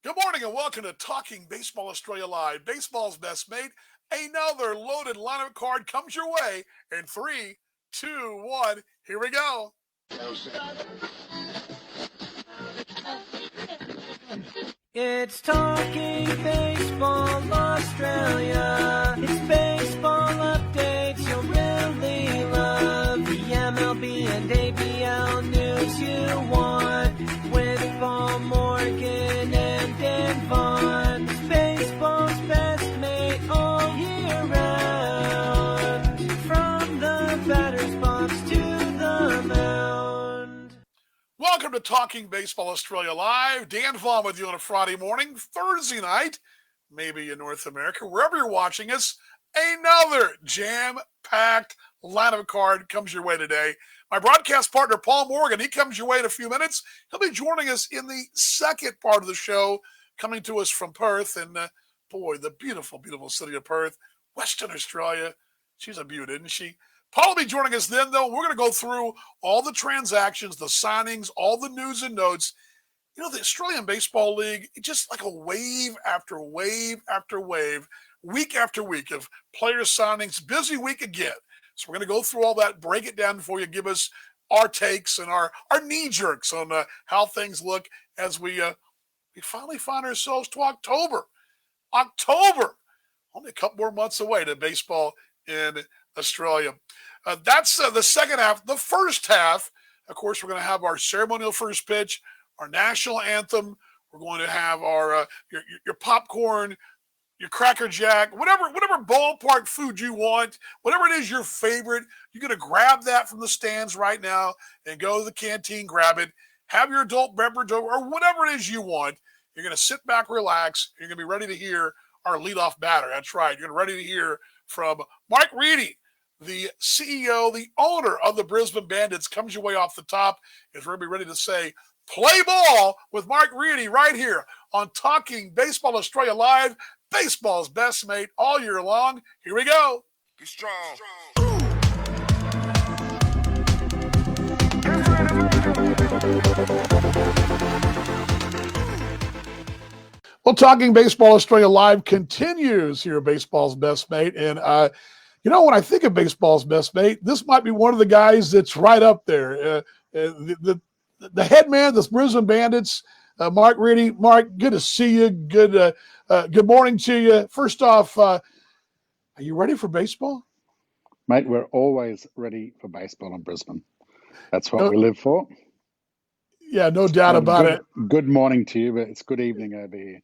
Good morning and welcome to Talking Baseball Australia Live. Baseball's best mate. Another loaded lineup card comes your way in 3, 2, 1. Here we go. It's Talking Baseball Australia. It's baseball updates you'll really love. The MLB and ABL news you want. With Paul Morgan and Dan Vaughn. It's baseball's best mate all year round. From the batter's box to the mound. Welcome to Talking Baseball Australia Live. Dan Vaughn with you on a Friday morning, Thursday night, maybe in North America, wherever you're watching us. Another jam-packed lineup card comes your way today. My broadcast partner, Paul Morgan, he comes your way in a few minutes. He'll be joining us in the second part of the show, coming to us from Perth. And boy, the beautiful, beautiful city of Perth, Western Australia. She's a beauty, isn't she? Paul will be joining us then, though. We're going to go through all the transactions, the signings, all the news and notes. You know, the Australian Baseball League, it's just like a wave after wave after wave, week after week of player signings. Busy week again. So we're going to go through all that, break it down for you, give us our takes and our knee jerks on how things look as we finally find ourselves to October. October, only a couple more months away to baseball in Australia. That's the second half. The first half, of course, we're going to have our ceremonial first pitch, our national anthem. We're going to have our your popcorn, your Cracker Jack, whatever ballpark food you want, whatever it is your favorite. You're going to grab that from the stands right now and go to the canteen, grab it, have your adult beverage or whatever it is you want. You're going to sit back, relax. You're going to be ready to hear our leadoff batter. That's right. You're ready to hear from Mike Reedy, the CEO, the owner of the Brisbane Bandits. Comes your way off the top. Is we're going to be ready to say, play ball with Mike Reedy right here on Talking Baseball Australia Live. Baseball's best mate all year long. Here we go. Be strong. Well, Talking Baseball Australia Live continues here, Baseball's best mate. And, when I think of Baseball's best mate, this might be one of the guys that's right up there. The head man of the Brisbane Bandits, Mark Reedy. Mark, good to see you. Good morning to you. First off, are you ready for baseball? Mate, we're always ready for baseball in Brisbane. That's what we live for. Yeah, no doubt about it. Good morning to you, but it's good evening over here.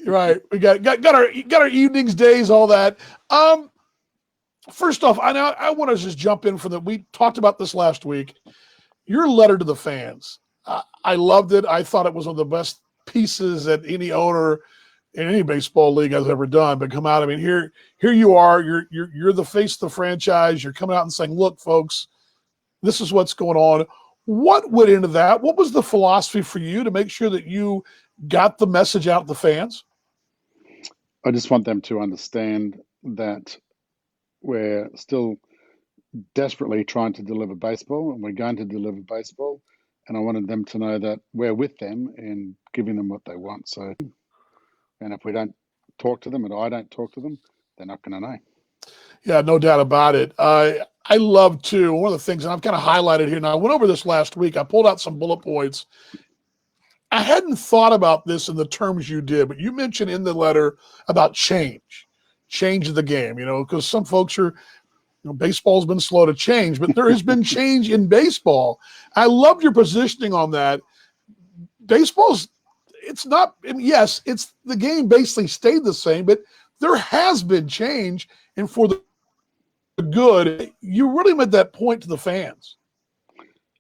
Right. We got our evenings, days, all that. First off, I want to just jump in we talked about this last week. Your letter to the fans. I loved it. I thought it was one of the best pieces that any owner in any baseball league has ever done. But come out, I mean, here you are. You're the face of the franchise. You're coming out and saying, "Look, folks, this is what's going on." What went into that? What was the philosophy for you to make sure that you got the message out to the fans? I just want them to understand that we're still desperately trying to deliver baseball, and we're going to deliver baseball. And I wanted them to know that we're with them and giving them what they want. So, and if we don't talk to them and I don't talk to them, they're not going to know. Yeah, no doubt about it. I love, too, one of the things, and I've kind of highlighted here. Now, I went over this last week. I pulled out some bullet points. I hadn't thought about this in the terms you did, but you mentioned in the letter about change of the game, because some folks are, baseball's been slow to change, but there has been change in baseball. I loved your positioning on that. It's not, yes, it's the game basically stayed the same, but there has been change, and for the good, you really made that point to the fans.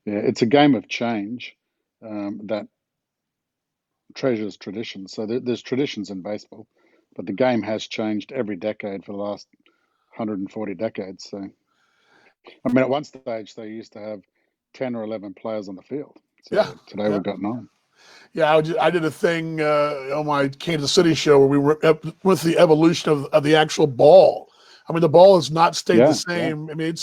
Yeah, it's a game of change that treasures tradition. So there's traditions in baseball, but the game has changed every decade for the last 140 decades. So, I mean, at one stage, they used to have 10 or 11 players on the field. So today we've got 9. Yeah, I did a thing on my Kansas City show where we were with the evolution of the actual ball. I mean, the ball has not stayed the same. Yeah. I mean,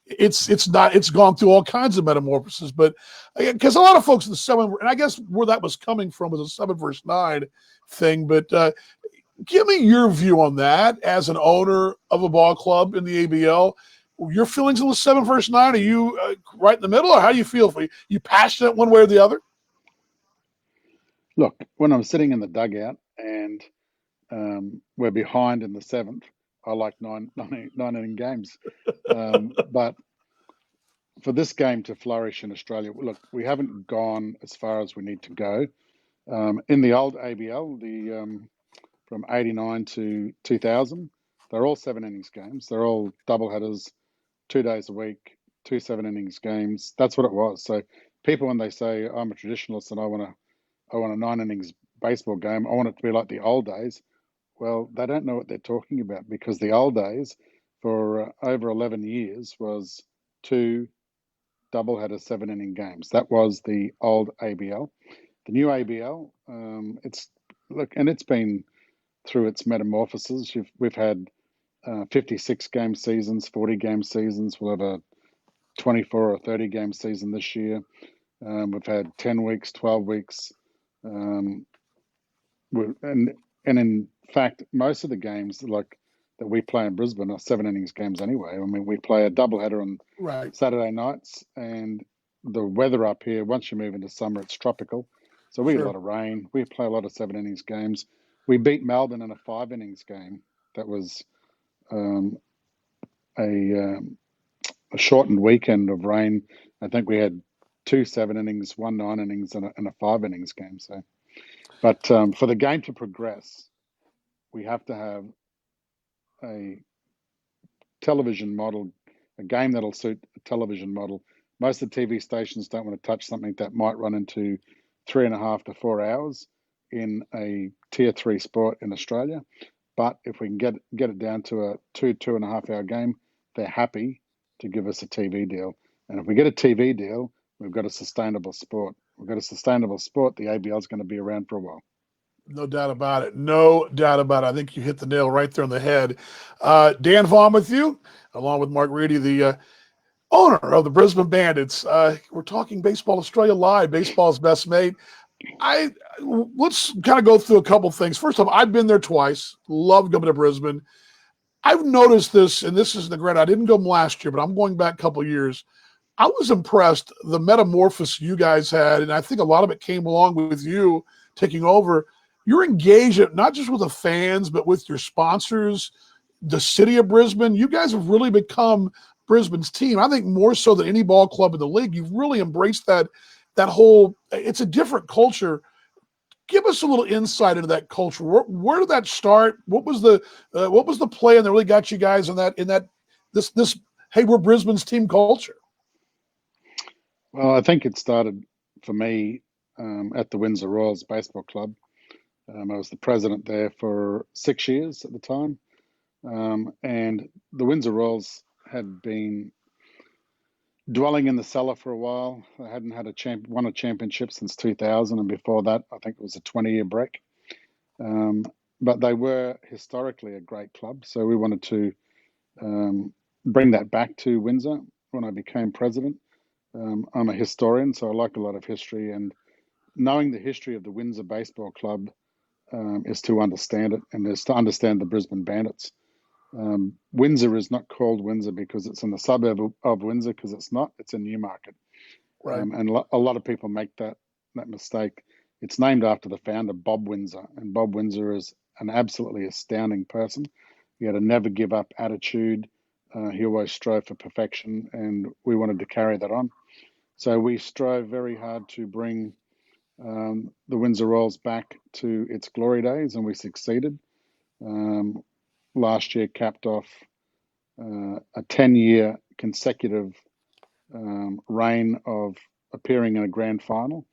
it's not, it's gone through all kinds of metamorphoses. But because a lot of folks in the 7, and I guess where that was coming from was a 7 versus 9 thing. But give me your view on that as an owner of a ball club in the ABL. Your feelings on the 7 versus 9? Are you right in the middle, or how do you feel? You passionate one way or the other? Look, when I'm sitting in the dugout and we're behind in the 7th, I like nine inning games. But for this game to flourish in Australia, look, we haven't gone as far as we need to go. In the old ABL, from 89 to 2000, they're all 7 innings games. They're all double headers, 2 days a week, 2 7 innings games. That's what it was. So people, when they say I'm a traditionalist and I want a 9 innings baseball game, I want it to be like the old days. Well, they don't know what they're talking about, because the old days for over 11 years was 2 doubleheader 7 inning games. That was the old ABL. The new ABL, it's been through its metamorphoses. We've had 56 game seasons, 40 game seasons. We'll have a 24 or 30 game season this year. We've had 10 weeks, 12 weeks. And in fact, most of the games that we play in Brisbane are 7 innings games anyway. I mean, we play a doubleheader on Saturday nights, and the weather up here, once you move into summer, it's tropical. So we get a lot of rain. We play a lot of 7 innings games. We beat Melbourne in a 5 innings game. That was a shortened weekend of rain. I think we had 2 7 innings, 1 9 innings, and a 5 innings game. So, but for the game to progress, we have to have a television model, a game that'll suit a television model. Most of the TV stations don't want to touch something that might run into 3.5 to 4 hours in a tier 3 sport in Australia. But if we can get it down to a 2.5 hour game, they're happy to give us a TV deal. And if we get a TV deal, we've got a sustainable sport. We've got a sustainable sport. The ABL is going to be around for a while. No doubt about it. No doubt about it. I think you hit the nail right there on the head. Dan Vaughn with you, along with Mark Reedy, the owner of the Brisbane Bandits. We're talking Baseball Australia Live, baseball's best mate. Let's kind of go through a couple things. First off, I've been there twice. Love coming to Brisbane. I've noticed this, and this is the great. I didn't go last year, but I'm going back a couple years. I was impressed the metamorphosis you guys had, and I think a lot of it came along with you taking over. You're engaged not just with the fans, but with your sponsors, the city of Brisbane. You guys have really become Brisbane's team. I think more so than any ball club in the league. You've really embraced that whole. It's a different culture. Give us a little insight into that culture. Where did that start? What was the play that really got you guys in this? Hey, we're Brisbane's team culture. Well, I think it started for me at the Windsor Royals Baseball Club. I was the president there for 6 years at the time. And the Windsor Royals had been dwelling in the cellar for a while. They hadn't had won a championship since 2000. And before that, I think it was a 20-year break. But they were historically a great club. So we wanted to bring that back to Windsor when I became president. I'm a historian, so I like a lot of history. And knowing the history of the Windsor Baseball Club is to understand it, and is to understand the Brisbane Bandits. Windsor is not called Windsor because it's in the suburb of Windsor, because it's not. It's in Newmarket. Right. And a lot of people make that mistake. It's named after the founder, Bob Windsor. And Bob Windsor is an absolutely astounding person. He had a never give up attitude. He always strove for perfection, and we wanted to carry that on. So we strove very hard to bring the Windsor Royals back to its glory days, and we succeeded. Last year capped off a 10-year consecutive reign of appearing in a grand final,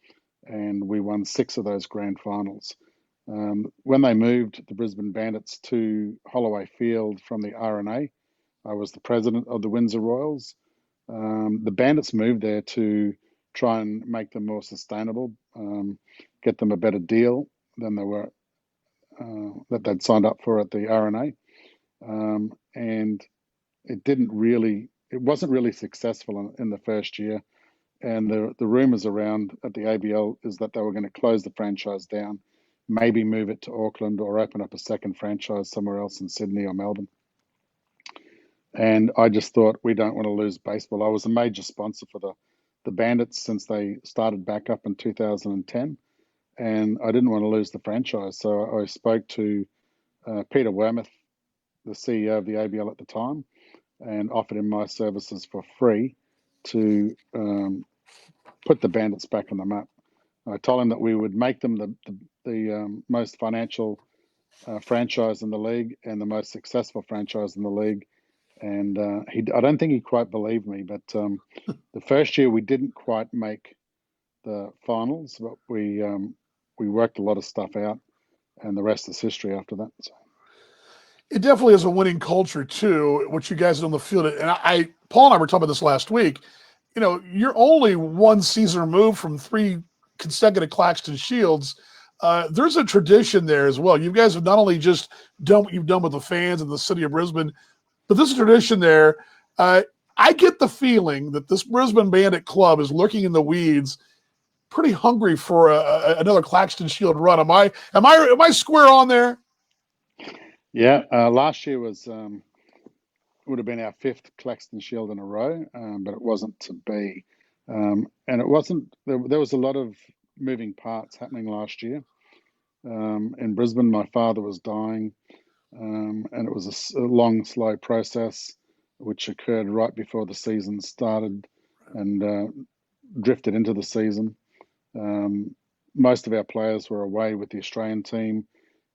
and we won 6 of those grand finals. When they moved the Brisbane Bandits to Holloway Field from the RNA, I was the president of the Windsor Royals. The Bandits moved there to try and make them more sustainable, get them a better deal than they were that they'd signed up for at the RNA. And it didn't really it wasn't really successful in the first year. And the rumors around at the ABL is that they were going to close the franchise down, maybe move it to Auckland or open up a second franchise somewhere else in Sydney or Melbourne. And I just thought, we don't want to lose baseball. I was a major sponsor for the Bandits since they started back up in 2010, and I didn't want to lose the franchise. So I spoke to Peter Wormuth, the CEO of the ABL at the time, and offered him my services for free to put the Bandits back on the map. I told him that we would make them the most financial franchise in the league and the most successful franchise in the league. And I don't think he quite believed me, but the first year we didn't quite make the finals, but we worked a lot of stuff out, and the rest is history after that. So. It definitely is a winning culture too, what you guys do on the field. And Paul and I were talking about this last week. You know, you're only one season removed from 3 consecutive Claxton Shields. There's a tradition there as well. You guys have not only just done what you've done with the fans in the city of Brisbane, but this tradition there. I get the feeling that this Brisbane Bandit club is lurking in the weeds, pretty hungry for another Claxton Shield run. Am I square on there? Yeah, last year would have been our 5th Claxton Shield in a row, but it wasn't to be. And it wasn't. There was a lot of moving parts happening last year. In Brisbane, my father was dying, and it was a long, slow process, which occurred right before the season started and drifted into the season. Most of our players were away with the Australian team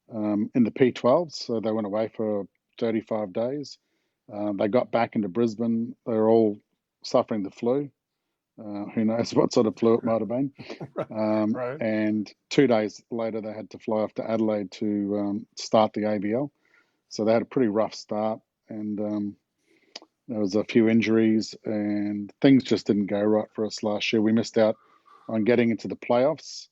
in the P12s, so they went away for 35 days. They got back into Brisbane. They were all suffering the flu. Who knows what sort of flu it might have been. Right. And 2 days later, they had to fly off to Adelaide to start the ABL. So they had a pretty rough start, and there was a few injuries, and things just didn't go right for us last year. We missed out on getting into the playoffs.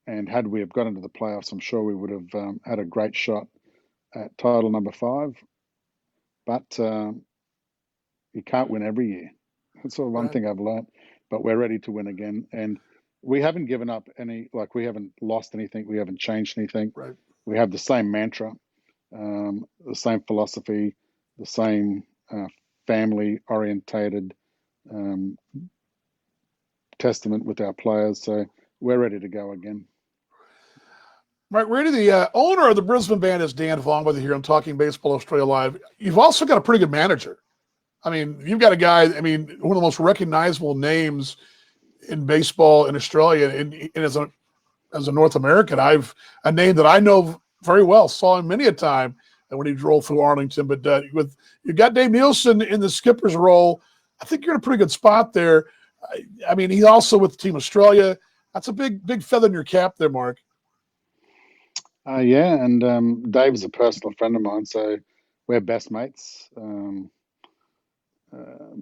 And had we have got into the playoffs, I'm sure we would have had a great shot at title number 5. But you can't win every year. That's the one thing I've learned. But we're ready to win again. And we haven't given up we haven't lost anything. We haven't changed anything. Right. We have the same mantra, the same philosophy, the same family-orientated testament with our players. So we're ready to go again. Right, Randy, the owner of the Brisbane Bandits, Dan Vaughn, with you here on Talking Baseball Australia Live. You've also got a pretty good manager. I mean, you've got a guy, one of the most recognizable names in baseball in Australia, and as a North American, a name that I know very well, saw him many a time when he drove through Arlington. But you got Dave Nielsen in the skipper's role. I think you're in a pretty good spot there. I mean, he's also with Team Australia. That's a big feather in your cap there, Mark. Yeah, and Dave is a personal friend of mine, so we're best mates.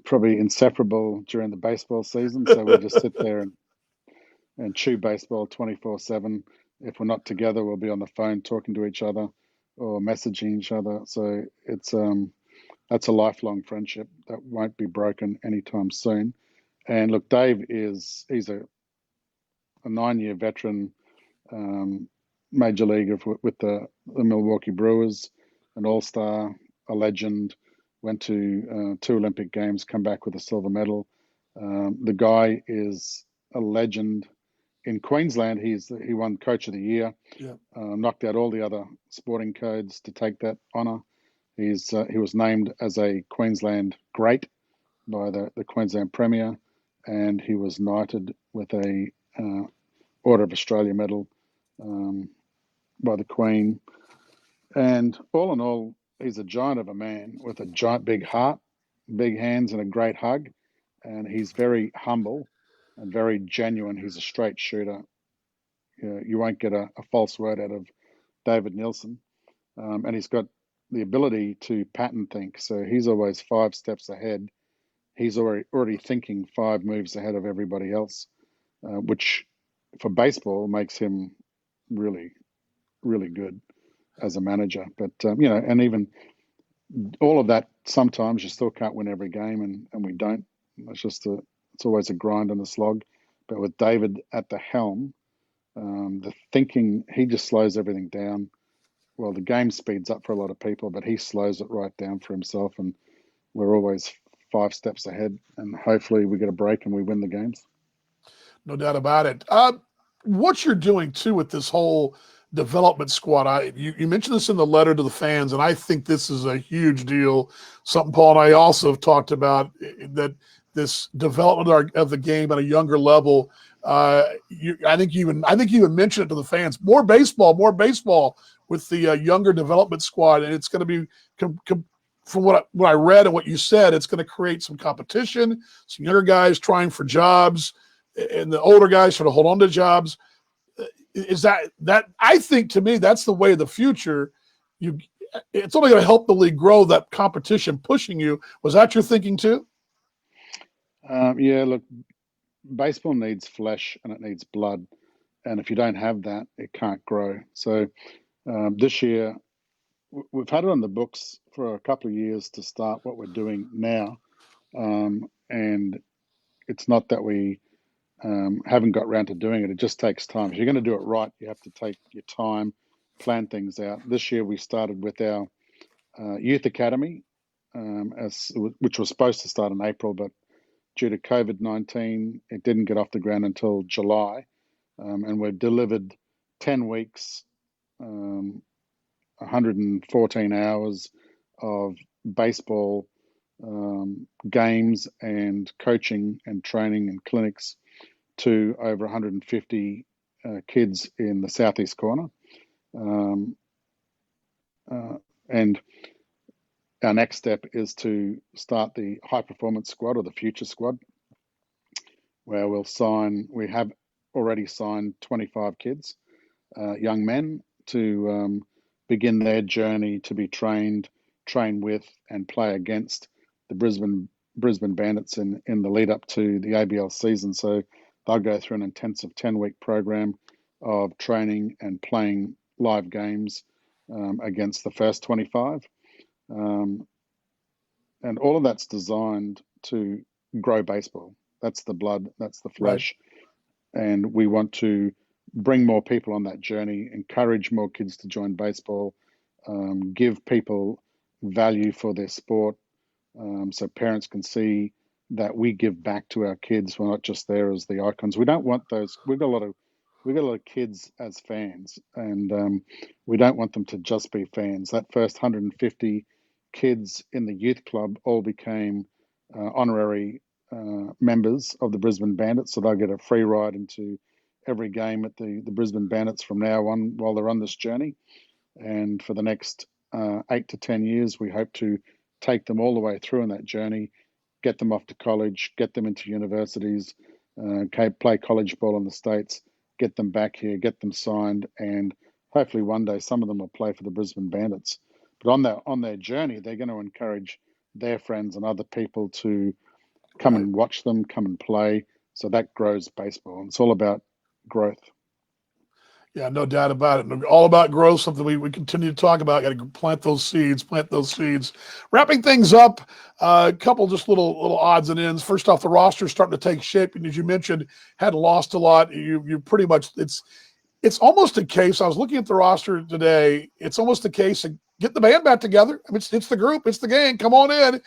Probably inseparable during the baseball season, so we just sit there and chew baseball 24/7. If we're not together, we'll be on the phone talking to each other or messaging each other. So it's that's a lifelong friendship that won't be broken anytime soon. And look, Dave he's a 9-year veteran. Major leaguer with the Milwaukee Brewers, an all-star, a legend, went to 2 Olympic Games, come back with a silver medal. The guy is a legend in Queensland. He won Coach of the Year, knocked out all the other sporting codes to take that honour. He was named as a Queensland great by the Queensland Premier, and he was knighted with a Order of Australia medal by the Queen. And all in all, he's a giant of a man with a giant big heart, big hands, and a great hug. And he's very humble and very genuine. He's a straight shooter. You won't get a false word out of David Nielsen. And he's got the ability to pattern think. So he's always 5 steps ahead. He's already thinking 5 moves ahead of everybody else, which for baseball makes him really, really good as a manager. But, and even all of that, sometimes you still can't win every game, and we don't. It's always a grind and a slog. But with David at the helm, the thinking, he just slows everything down. Well, the game speeds up for a lot of people, but he slows it right down for himself, and we're always 5 steps ahead. And hopefully, we get a break and we win the games. No doubt about it. What you're doing too with this whole development squad, you mentioned this in the letter to the fans, and I think this is a huge deal. Something Paul and I also have talked about, that this development of the game at a younger level. I think you even mentioned it to the fans. More baseball with the younger development squad, and it's going to be from what I read and what you said, it's going to create some competition, some younger guys trying for jobs, and the older guys trying to hold on to jobs. Is that I think, to me, that's the way of the future. It's only going to help the league grow, that competition pushing you. Was that your thinking too? Yeah, look, baseball needs flesh and it needs blood, and if you don't have that, it can't grow. So this year, we've had it on the books for a couple of years to start what we're doing now, and it's not that we haven't got around to doing it. It just takes time. If you're going to do it right, you have to take your time, plan things out. This year, we started with our youth academy, which was supposed to start in April, but due to COVID-19, it didn't get off the ground until July, and we've delivered 10 weeks, 114 hours of baseball games and coaching and training and clinics to over 150 kids in the southeast corner. And our next step is to start the high performance squad, or the future squad, where we have already signed 25 kids, young men, to begin their journey to be trained with and play against the Brisbane Bandits in the lead up to the ABL season. So they'll go through an intensive 10-week program of training and playing live games against the first 25. And all of that's designed to grow baseball. That's the blood, that's the flesh. Right. And we want to bring more people on that journey, encourage more kids to join baseball, give people value for their sport, so parents can see that we give back to our kids. We're not just there as the icons. We don't want those. We've got a lot of kids as fans, and we don't want them to just be fans. That first 150 kids in the youth club all became honorary members of the Brisbane Bandits, so they'll get a free ride into every game at the Brisbane Bandits from now on while they're on this journey. And for the next 8 to 10 years, we hope to take them all the way through in that journey, get them off to college, get them into universities, play college ball in the States, get them back here, get them signed, and hopefully one day some of them will play for the Brisbane Bandits. But on their journey, they're going to encourage their friends and other people to come and watch them, come and play. So that grows baseball. And it's all about growth. Yeah, no doubt about it. All about growth, something we continue to talk about. Got to plant those seeds. Wrapping things up, a couple just little odds and ends. First off, the roster is starting to take shape. And as you mentioned, had lost a lot. You pretty much, it's almost a case. I was looking at the roster today. It's almost a case of get the band back together. I mean, it's the group, it's the gang. Come on in.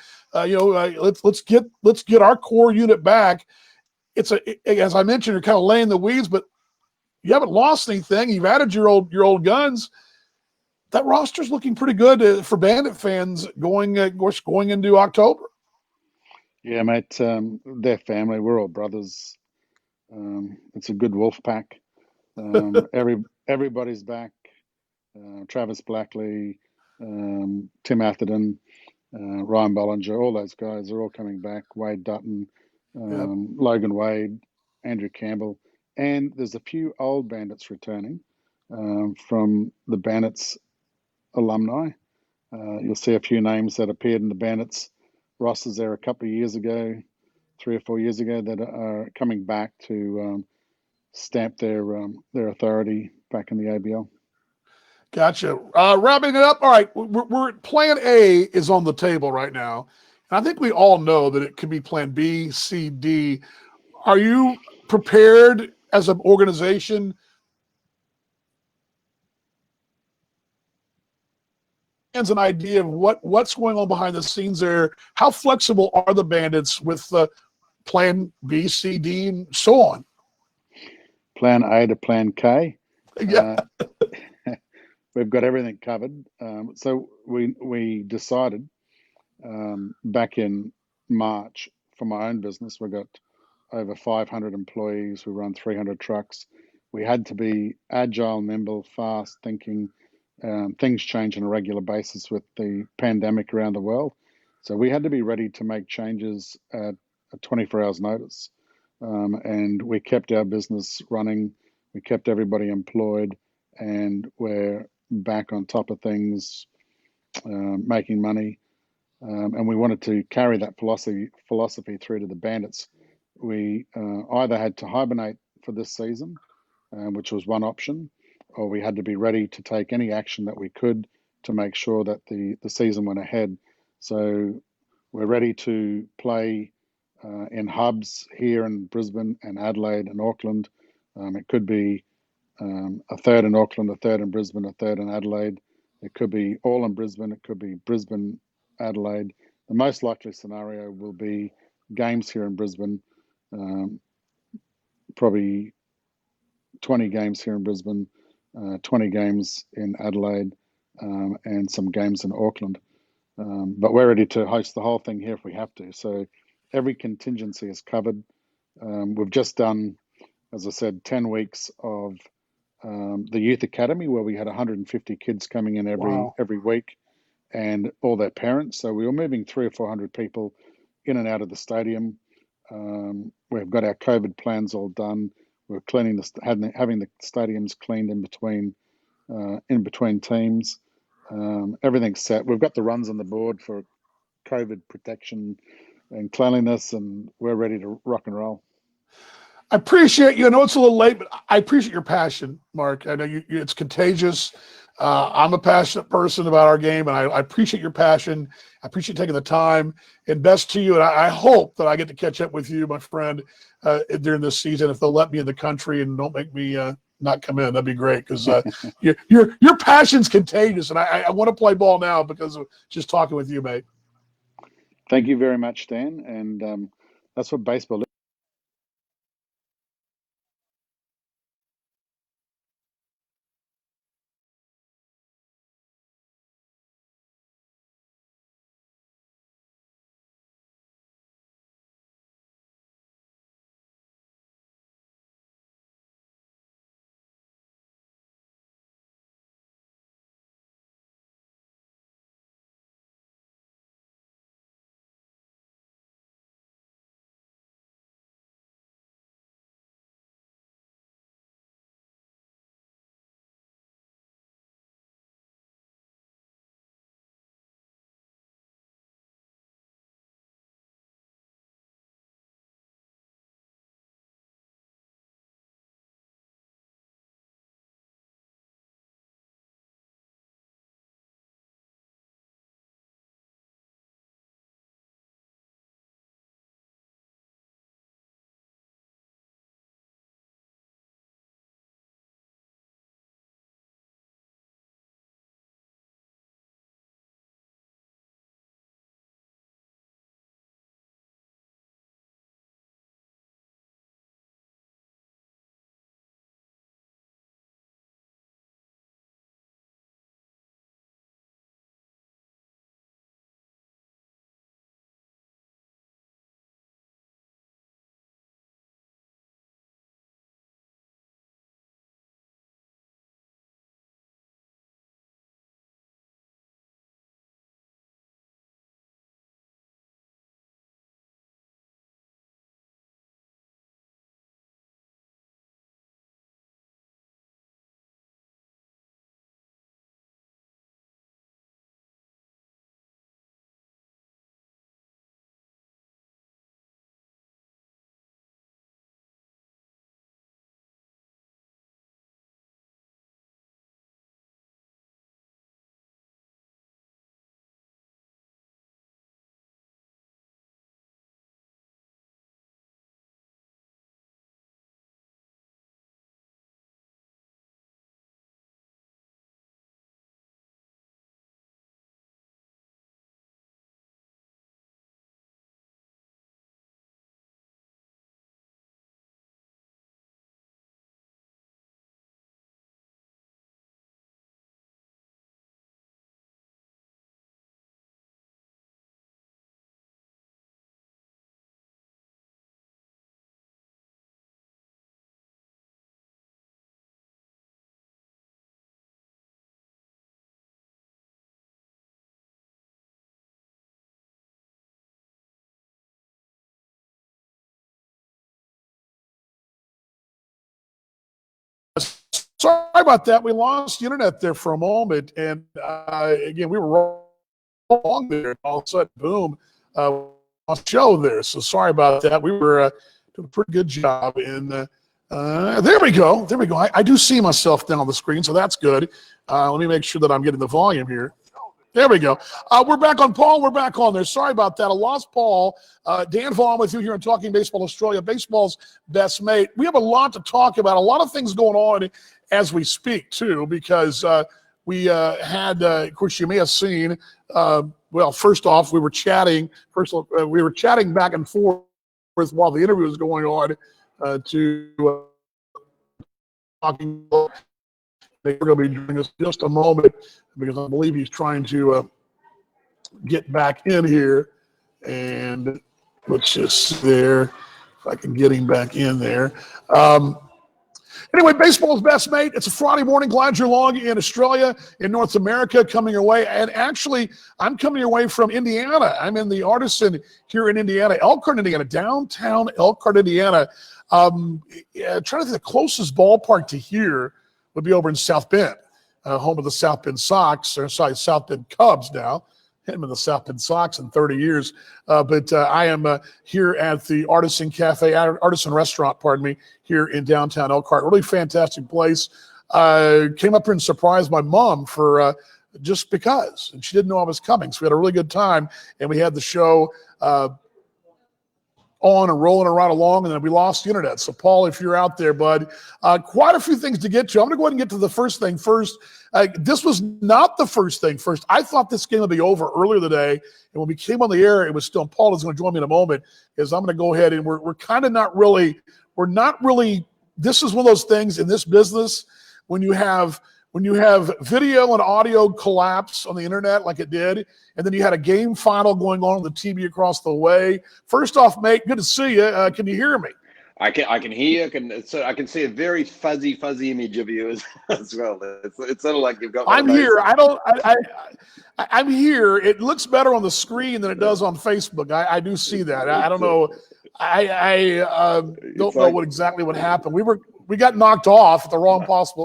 Let's get our core unit back. As I mentioned, you're kind of laying the weeds, but you haven't lost anything. You've added your old guns. That roster's looking pretty good for Bandit fans going into October. Yeah, mate. They're family. We're all brothers. It's a good wolf pack. Everybody's back. Travis Blackley, Tim Atherton, Ryan Bollinger, all those guys are all coming back. Wade Dutton, Logan Wade, Andrew Campbell. And there's a few old Bandits returning from the Bandits alumni. You'll see a few names that appeared in the Bandits rosters there a couple of years ago, 3 or 4 years ago, that are coming back to stamp their authority back in the ABL. Gotcha. Wrapping it up. All right, we're Plan A is on the table right now, and I think we all know that it could be Plan B, C, D. Are you prepared as an organization? Has an idea of what's going on behind the scenes there? How flexible are the Bandits with Plan B, C, D, and so on? Plan A to Plan K. Yeah. Uh, we've got everything covered. So we decided back in March for my own business. We've got over 500 employees. We run 300 trucks. We had to be agile, nimble, fast thinking. Things change on a regular basis with the pandemic around the world. So we had to be ready to make changes at 24 hours notice. And we kept our business running. We kept everybody employed, and we're back on top of things, making money. And we wanted to carry that philosophy through to the Bandits. We either had to hibernate for this season, which was one option, or we had to be ready to take any action that we could to make sure that the season went ahead. So we're ready to play in hubs here in Brisbane and Adelaide and Auckland. It could be a third in Auckland, a third in Brisbane, a third in Adelaide. It could be all in Brisbane. It could be Brisbane, Adelaide. The most likely scenario will be games here in Brisbane, probably 20 games here in Brisbane, 20 games in Adelaide, and some games in Auckland. But we're ready to host the whole thing here if we have to. So every contingency is covered. We've just done, as I said, 10 weeks of the youth academy where we had 150 kids coming in Wow. every week, and all their parents. So we were moving 300 or 400 people in and out of the stadium. We've got our COVID plans all done. We're cleaning having the stadiums cleaned in between teams. Everything's set. We've got the runs on the board for COVID protection and cleanliness, and we're ready to rock and roll. I appreciate you. I know it's a little late, but I appreciate your passion, Mark. I know it's contagious. I'm a passionate person about our game, and I appreciate your passion. I appreciate taking the time. And best to you. And I hope that I get to catch up with you, my friend, during this season. If they'll let me in the country and don't make me not come in, that'd be great. Because your passion's contagious, and I want to play ball now because of just talking with you, mate. Thank you very much, Dan. And that's what baseball is. sorry about that. We lost the internet there for a moment, and again, we were wrong there. All of a sudden, boom, lost the show there. So sorry about that. We were doing a pretty good job. And there we go. There we go. I do see myself down on the screen, so that's good. Let me make sure that I'm getting the volume here. There we go. We're back on Paul. We're back on there. Sorry about that. I lost Paul. Dan Vaughn with you here on Talking Baseball Australia, baseball's best mate. We have a lot to talk about, a lot of things going on as we speak, too, because we had, of course, you may have seen, well, first off, we were chatting. We were chatting back and forth while the interview was going on to talking. We're going to be doing this in just a moment because I believe he's trying to get back in here. And let's just see there if I can get him back in there. Anyway, baseball's best mate. It's a Friday morning. Glad you're along in Australia, in North America, coming your way. And actually, I'm coming your way from Indiana. I'm in the Artisan here in Indiana, Elkhart, Indiana, downtown Elkhart, Indiana. Trying to think the closest ballpark to here would be over in South Bend, home of the South Bend Sox, or sorry, South Bend Cubs now. Haven't been the South Bend Sox in 30 years. But I am here at the Artisan Cafe, Artisan Restaurant, pardon me, here in downtown Elkhart. Really fantastic place. Came up here and surprised my mom for just because. And she didn't know I was coming. So we had a really good time. And we had the show on and rolling right along, and then we lost the internet. So, Paul, if you're out there, bud, quite a few things to get to. I'm going to go ahead and get to the first thing first. This was not the first thing first. I thought this game would be over earlier today, and when we came on the air, it was still. Paul is going to join me in a moment. Is I'm going to go ahead and we're kind of not really. We're not really. This is one of those things in this business when you have video and audio collapse on the internet like it did, and then you had a game final going on the TV across the way. First off, mate, good to see you. Can you hear me? I can hear you. I can see a very fuzzy image of you as well. It's sort of like you've got. I'm here. I'm here. It looks better on the screen than it does on Facebook. I do see that. I don't know. I don't know what happened. We got knocked off at the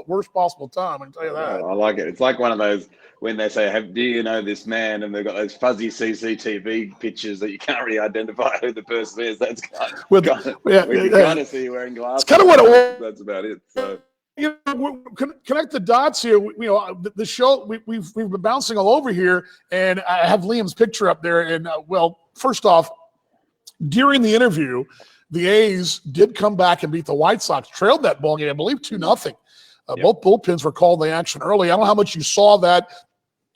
worst possible time. I can tell you that. I like it. It's like one of those when they say, "Do you know this man?" and they've got those fuzzy CCTV pictures that you can't really identify who the person is. That's kind of, we can kind of see you wearing glasses. It's kind of what it was. That's about it. So. Connect the dots here. The show we've been bouncing all over here, and I have Liam's picture up there. And first off, during the interview, the A's did come back and beat the White Sox, trailed that ball game, I believe 2-0. Both bullpens were called in the action early. I don't know how much you saw that.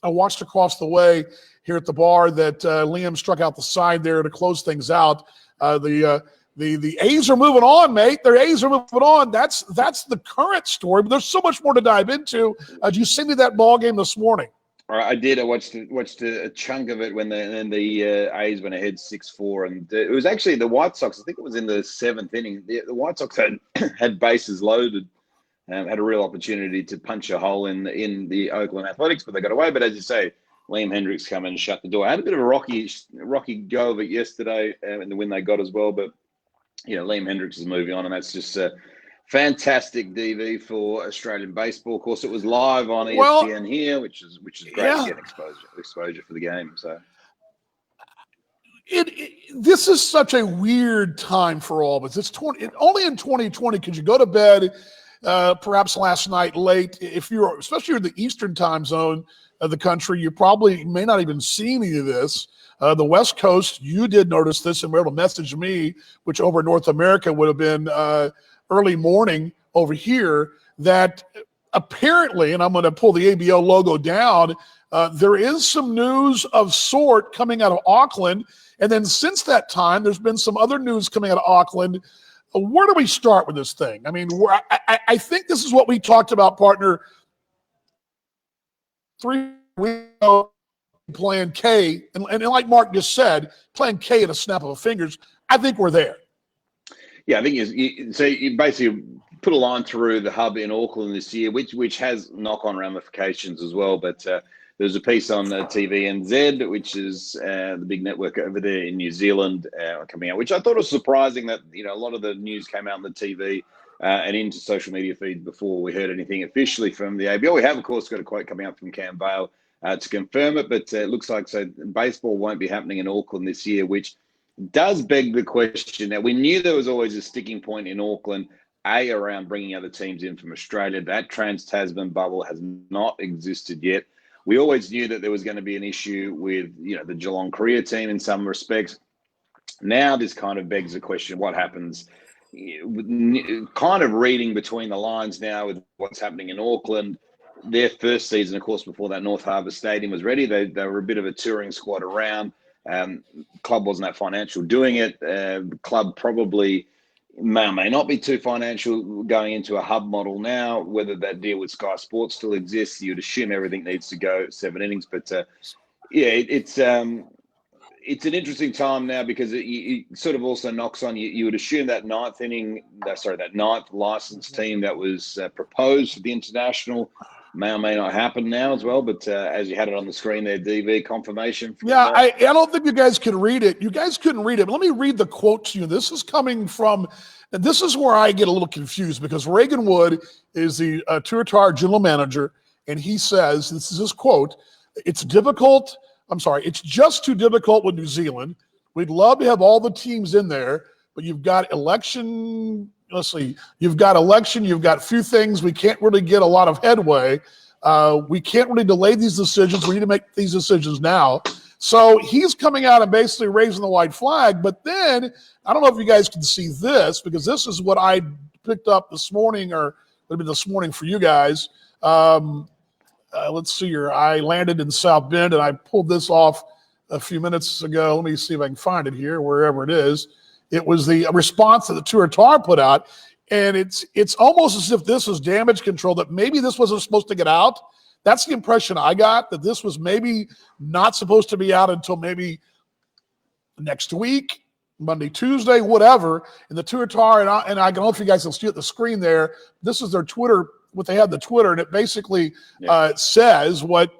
I watched across the way here at the bar that Liam struck out the side there to close things out. The A's are moving on, mate. The A's are moving on. That's the current story, but there's so much more to dive into. Did you send me that ball game this morning? I did. I watched a chunk of it when the A's went ahead 6-4, and it was actually the White Sox. I think it was in the 7th inning. The White Sox had bases loaded, had a real opportunity to punch a hole in the Oakland Athletics, but they got away. But as you say, Liam Hendriks come in and shut the door. I had a bit of a rocky go of it yesterday, and the win they got as well. But Liam Hendriks is moving on, and that's just fantastic DV for Australian baseball. Of course, it was live on ESPN here, which is great to get exposure for the game. So this is such a weird time for all of us. It's only in 2020 could you go to bed perhaps last night late. If you're especially in the Eastern time zone of the country, you probably may not even see any of this. The West Coast, you did notice this and were able to message me, which over North America would have been early morning over here, that apparently, and I'm going to pull the ABO logo down, there is some news of sort coming out of Auckland. And then since that time, there's been some other news coming out of Auckland. Where do we start with this thing? I mean, I think this is what we talked about, partner. 3 weeks ago, playing K, and like Mark just said, playing K at a snap of a fingers. I think we're there. Yeah, I think you basically put a line through the hub in Auckland this year, which has knock-on ramifications as well. But there's a piece on TVNZ, which is the big network over there in New Zealand, coming out, which I thought was surprising that a lot of the news came out on the TV and into social media feeds before we heard anything officially from the ABL. We have, of course, got a quote coming up from Cam Bale to confirm it, but it looks like baseball won't be happening in Auckland this year, which does beg the question. Now, we knew there was always a sticking point in Auckland, around bringing other teams in from Australia. That trans-Tasman bubble has not existed yet. We always knew that there was going to be an issue with, the Geelong Korea team in some respects. Now this kind of begs the question, what happens? Kind of reading between the lines now with what's happening in Auckland. Their first season, of course, before that North Harbour Stadium was ready, they were a bit of a touring squad around. Club wasn't that financial doing it. Club probably may or may not be too financial going into a hub model now. Whether that deal with Sky Sports still exists, you'd assume everything needs to go 7 innings. But it's an interesting time now because it sort of also knocks on you. You would assume that ninth licensed team that was proposed for the international may or may not happen now as well. But as you had it on the screen there, DV confirmation. Yeah, I don't think you guys can read it. You guys couldn't read it. Let me read the quote to you. This is coming from, and this is where I get a little confused because Reagan Wood is the Tuatara general manager, and he says, this is his quote, it's just too difficult with New Zealand. We'd love to have all the teams in there, but you've got election, you've got few things. We can't really get a lot of headway. We can't really delay these decisions. We need to make these decisions now. So he's coming out and basically raising the white flag. But then, I don't know if you guys can see this, because this is what I picked up this morning, or would have been this morning for you guys. Let's see here. I landed in South Bend, and I pulled this off a few minutes ago. Let me see if I can find it here, wherever it is. It was the response that the Tuatara put out, and it's almost as if this was damage control, that maybe this wasn't supposed to get out. That's the impression I got, that this was maybe not supposed to be out until maybe next week, Monday, Tuesday, whatever. And the Tuatara, and I don't know if you guys can see it, the screen there, this is their Twitter, what they had the Twitter, and it basically says what,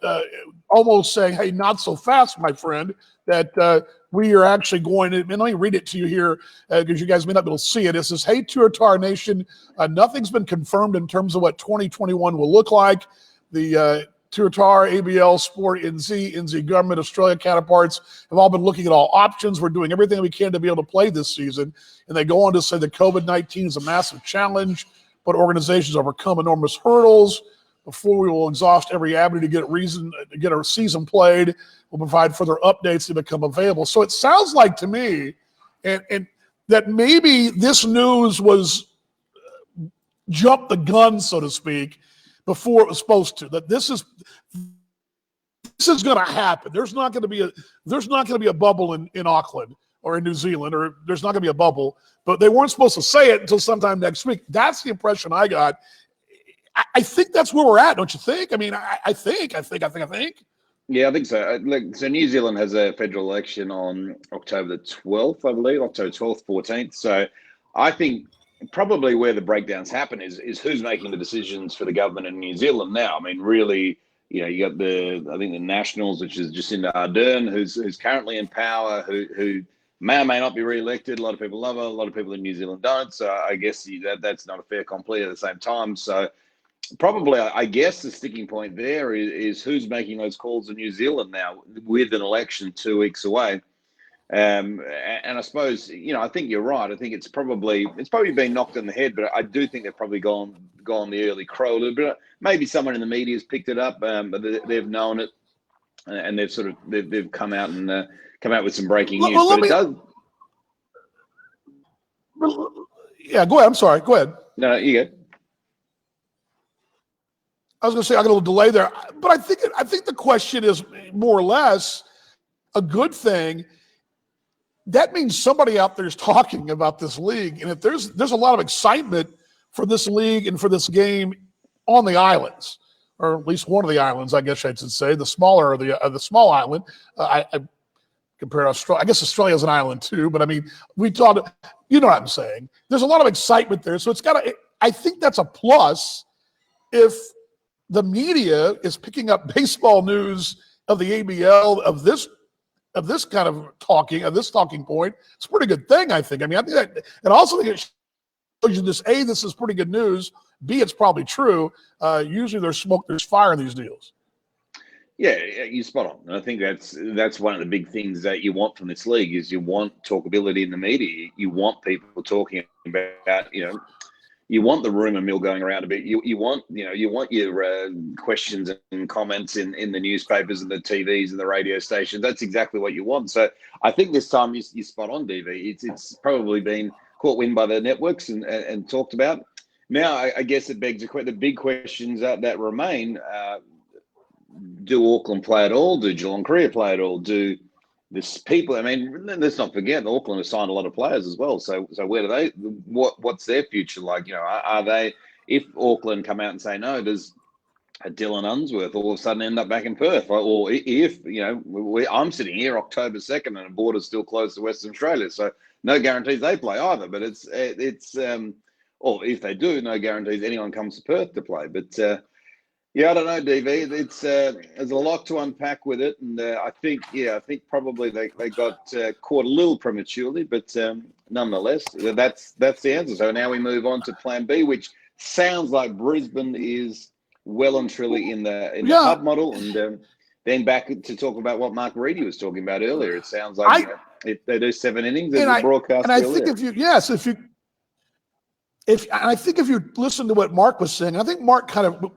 almost saying, hey, not so fast, my friend, that we are actually going to, and let me read it to you here, because you guys may not be able to see it. It says, hey, Tuatara Nation, nothing's been confirmed in terms of what 2021 will look like. The Tuatara, ABL, Sport, NZ government, Australia counterparts have all been looking at all options. We're doing everything we can to be able to play this season. And they go on to say that COVID-19 is a massive challenge, but organizations overcome enormous hurdles. Before we will exhaust every avenue to get our season played, we'll provide further updates to become available. So it sounds like to me, and that maybe this news was jumped the gun, so to speak, before it was supposed to. That this is going to happen. There's not going to be a bubble in Auckland or in New Zealand, or there's not going to be a bubble. But they weren't supposed to say it until sometime next week. That's the impression I got. I think that's where we're at, don't you think? I mean, I think. Yeah, I think so. So New Zealand has a federal election on October the 12th, I believe, October 12th, 14th. So I think probably where the breakdowns happen is who's making the decisions for the government in New Zealand now. I mean, really, you got the Nationals, which is Jacinda Ardern, who's currently in power, who may or may not be re-elected. A lot of people love her. A lot of people in New Zealand don't. So I guess that's not a fait accompli at the same time. So probably, I guess the sticking point there is who's making those calls in New Zealand now with an election 2 weeks away. And I suppose, I think you're right. I think it's probably been knocked on the head, but I do think they've probably gone the early crow a little bit. Maybe someone in the media has picked it up, but they've known it, and they've come out with some breaking news. Yeah, go ahead. I'm sorry. Go ahead. No, you go. I was going to say I got a little delay there, but I think the question is more or less a good thing. That means somebody out there is talking about this league, and if there's a lot of excitement for this league and for this game on the islands, or at least one of the islands, I guess I should say, the smaller of the small island. I compare Australia. I guess Australia is an island too, but I mean, we talked. You know what I'm saying? There's a lot of excitement there, so I think that's a plus if the media is picking up baseball news of the ABL, of this kind of talking, of this talking point. It's a pretty good thing, I think. I mean, I think that, and I also think you this: A, this is pretty good news. B, it's probably true. Usually there's smoke, there's fire in these deals. Yeah, you're spot on. And I think that's one of the big things that you want from this league is you want talkability in the media. You want people talking about, you want the rumor mill going around a bit. You want your questions and comments in the newspapers and the TVs and the radio stations. That's exactly what you want. So I think this time you're spot on, DV. It's probably been caught wind by the networks and talked about. Now, I guess it begs the big questions that remain. Do Auckland play at all? Do Geelong Korea play at all? Do this people? I mean, let's not forget Auckland has signed a lot of players as well. So where do they? What's their future like? Are they? If Auckland come out and say no, does a Dylan Unsworth all of a sudden end up back in Perth? Or if I'm sitting here October 2nd and the border's still closed to Western Australia, so no guarantees they play either. But it's or if they do, no guarantees anyone comes to Perth to play. But yeah, I don't know, DV. It's there's a lot to unpack with it, and I think probably they got caught a little prematurely, but nonetheless, that's the answer. So now we move on to Plan B, which sounds like Brisbane is well and truly in the hub model, and then back to talk about what Mark Reedy was talking about earlier. It sounds like if they do 7 innings, there's a broadcast. And I think I think if you listen to what Mark was saying, I think Mark kind of.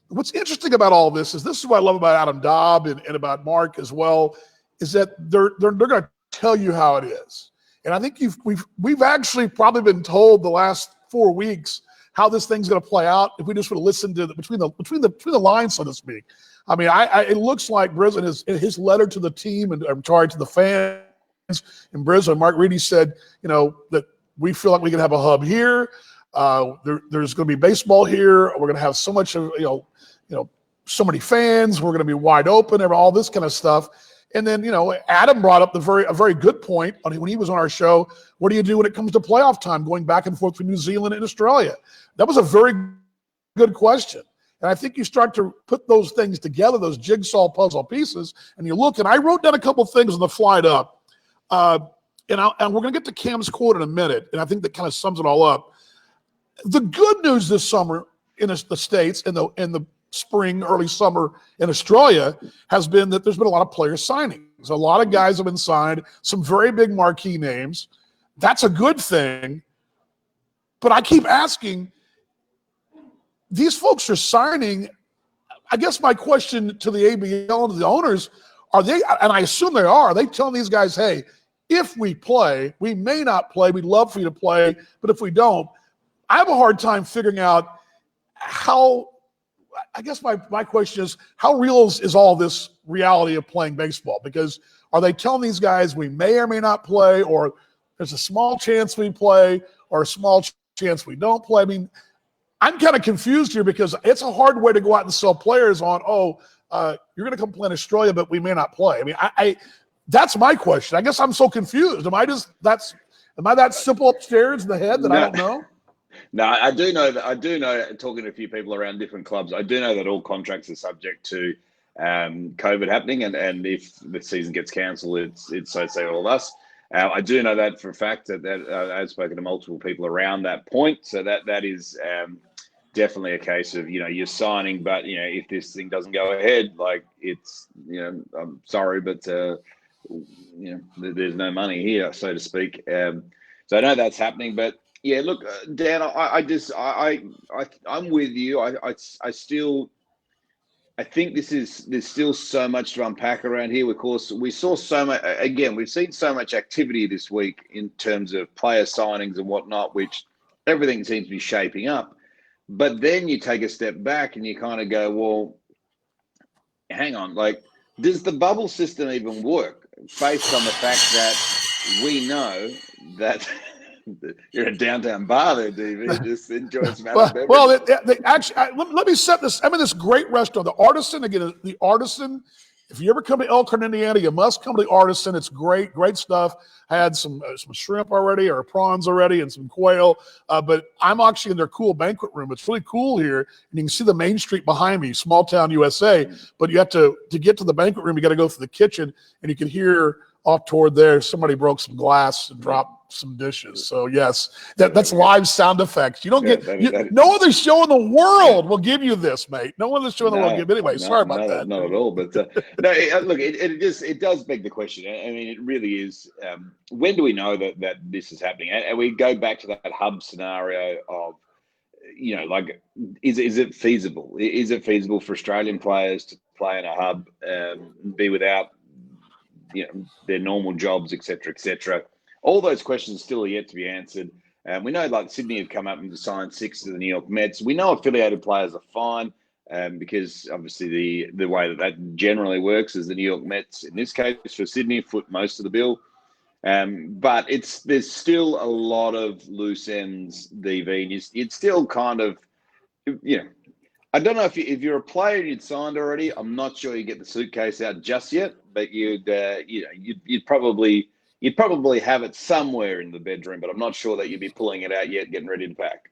What's interesting about all this is what I love about Adam Dobb and about Mark as well, is that they're going to tell you how it is. And I think we've actually probably been told the last 4 weeks how this thing's going to play out if we just would have listened to between the lines, so to speak. I mean, it looks like Brisbane his letter to the team and to the fans in Brisbane. Mark Reedy said, that we feel like we can have a hub here. There's going to be baseball here. We're going to have so much of so many fans. We're going to be wide open. All this kind of stuff. And then Adam brought up a very good point when he was on our show. What do you do when it comes to playoff time, going back and forth between New Zealand and Australia? That was a very good question. And I think you start to put those things together, those jigsaw puzzle pieces, and you look. And I wrote down a couple of things on the flight up. And we're going to get to Cam's quote in a minute. And I think that kind of sums it all up. The good news this summer in the States, in the spring, early summer in Australia, has been that there's been a lot of player signings. A lot of guys have been signed, some very big marquee names. That's a good thing. But I keep asking, these folks are signing. I guess my question to the ABL and to the owners, are they, and I assume they are they telling these guys, hey, if we play, we may not play. We'd love for you to play, but if we don't, I have a hard time figuring out how. I guess my question is, how real is all this reality of playing baseball? Because are they telling these guys we may or may not play, or there's a small chance we play, or a small chance we don't play? I mean, I'm kind of confused here because it's a hard way to go out and sell players on, you're going to come play in Australia, but we may not play. I mean, that's my question. I guess I'm so confused. Am I that simple upstairs in the head that I don't know? No, I do know, talking to a few people around different clubs, I do know that all contracts are subject to COVID happening, and if the season gets cancelled, it's so say all of us. I do know that for a fact that I've spoken to multiple people around that point, so that is definitely a case of, you're signing, but, if this thing doesn't go ahead, like it's, I'm sorry, but, there's no money here, so to speak. So I know that's happening, but yeah, look, Dan, I'm with you. I think there's still so much to unpack around here. Of course, we saw so much, again, we've seen so much activity this week in terms of player signings and whatnot, which everything seems to be shaping up. But then you take a step back and you kind of go, well, hang on, like, does the bubble system even work based on the fact that we know that you're in a downtown bar there, DV, just enjoying some beverage? Well, they actually, let me set this. I'm in this great restaurant, the Artisan. Again, the Artisan. If you ever come to Elkhorn, Indiana, you must come to the Artisan. It's great stuff. I had some shrimp already, or prawns already, and some quail. But I'm actually in their cool banquet room. It's really cool here, and you can see the main street behind me, small town USA. But you have to get to the banquet room, you got to go through the kitchen, and you can hear off toward there somebody broke some glass and dropped some dishes. So yes, that's live sound effects. You don't Yeah, get no other show in the world will give you this, mate. No other show in the world will give. Anyway, sorry about that. Not at all. But no, look, it does beg the question. I mean, it really is. When do we know that this is happening? And we go back to that hub scenario of, like, is it feasible? Is it feasible for Australian players to play in a hub, be without, their normal jobs, et cetera, all those questions still are yet to be answered. We know, like, Sydney have come up and signed 6 to the New York Mets. We know affiliated players are fine, because obviously the way that generally works is the New York Mets, in this case for Sydney, foot most of the bill. But there's still a lot of loose ends, DV. It's still kind of, I don't know if you're a player and you'd signed already. I'm not sure you get the suitcase out just yet, but you'd probably have it somewhere in the bedroom. But I'm not sure that you'd be pulling it out yet, getting ready to pack.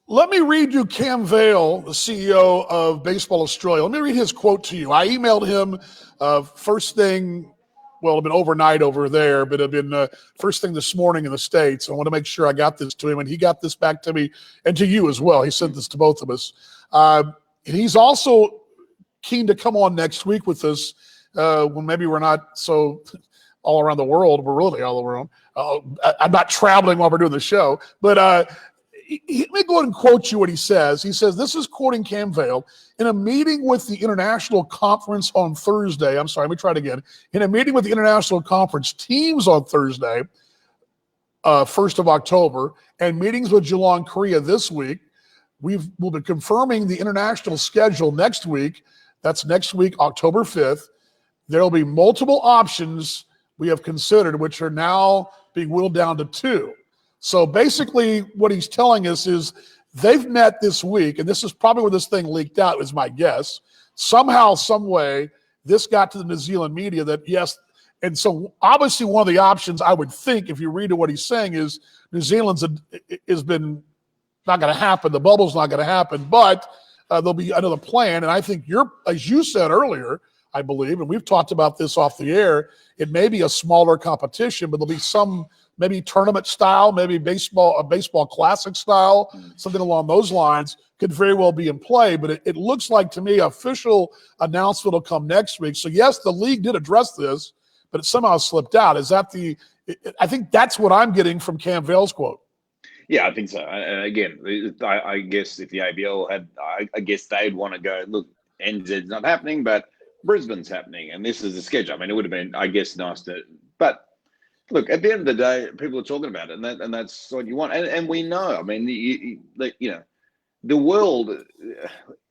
Let me read you Cam Vale, the CEO of Baseball Australia. Let me read his quote to you. I emailed him first thing. Well, it'd been overnight over there, but it'd been first thing this morning in the States. I want to make sure I got this to him, and he got this back to me and to you as well. He sent this to both of us. And he's also keen to come on next week with us when maybe we're not so all around the world. We're really all around. I'm not traveling while we're doing the show, but let me go ahead and quote you what he says. He says, this is quoting Cam Vale, in a meeting with the International Conference on Thursday. I'm sorry, let me try it again. In a meeting with the International Conference teams on Thursday, 1st of October, and meetings with Geelong, Korea this week, we'll be confirming the international schedule next week. That's next week, October 5th. There will be multiple options we have considered, which are now being whittled down to 2. So basically what he's telling us is they've met this week, and this is probably where this thing leaked out, is my guess. Somehow, some way, this got to the New Zealand media that, yes, and so obviously one of the options I would think, if you read what he's saying, is New Zealand's has been not going to happen. The bubble's not going to happen, but there'll be another plan. And I think as you said earlier, I believe, and we've talked about this off the air, it may be a smaller competition, but there'll be some maybe tournament style, maybe a baseball classic style, something along those lines could very well be in play. But it looks like to me official announcement will come next week. So yes, the league did address this, but it somehow slipped out. I think that's what I'm getting from Cam Vale's quote. Yeah, I think so. And again, I guess if the ABL had, I guess they'd want to go, look, NZ's not happening, but Brisbane's happening, and this is the schedule. I mean, it would have been, I guess, nice to, but look, at the end of the day, people are talking about it, and that's what you want. And we know, I mean, the world,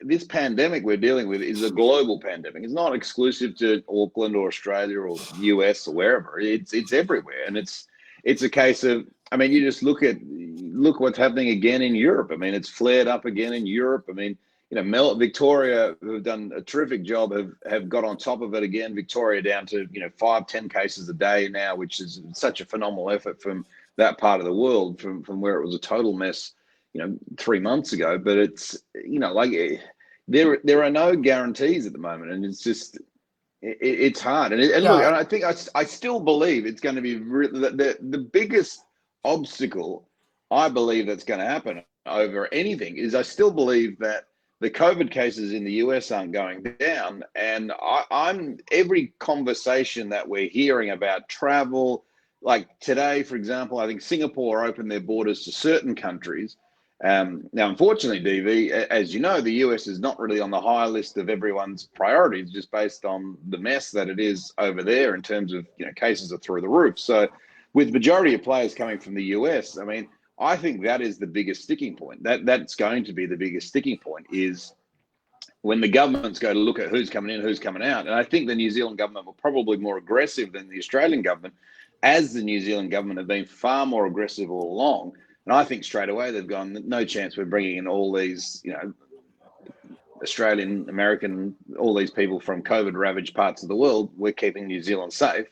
this pandemic we're dealing with is a global pandemic. It's not exclusive to Auckland or Australia or US or wherever. It's everywhere, and it's a case of, I mean, you just look what's happening again in Europe. I mean, it's flared up again in Europe. I mean, Victoria, who have done a terrific job, have got on top of it again. Victoria down to 5-10 cases a day now, which is such a phenomenal effort from that part of the world, from where it was a total mess 3 months ago. But it's like there are no guarantees at the moment, and it's just it's hard. And look, and I think I still believe it's going to be the biggest obstacle I believe that's going to happen over anything is I still believe that the COVID cases in the US aren't going down. And I'm every conversation that we're hearing about travel, like today, for example, I think Singapore opened their borders to certain countries. Now, unfortunately, DV, as you know, the US is not really on the high list of everyone's priorities, just based on the mess that it is over there in terms of, cases are through the roof. So with the majority of players coming from the US, I mean, I think that is the biggest sticking point. That's going to be the biggest sticking point is when the governments go to look at who's coming in, who's coming out. And I think the New Zealand government were probably more aggressive than the Australian government, as the New Zealand government have been far more aggressive all along. And I think straight away they've gone, no chance we're bringing in all these, Australian, American, all these people from COVID-ravaged parts of the world. We're keeping New Zealand safe.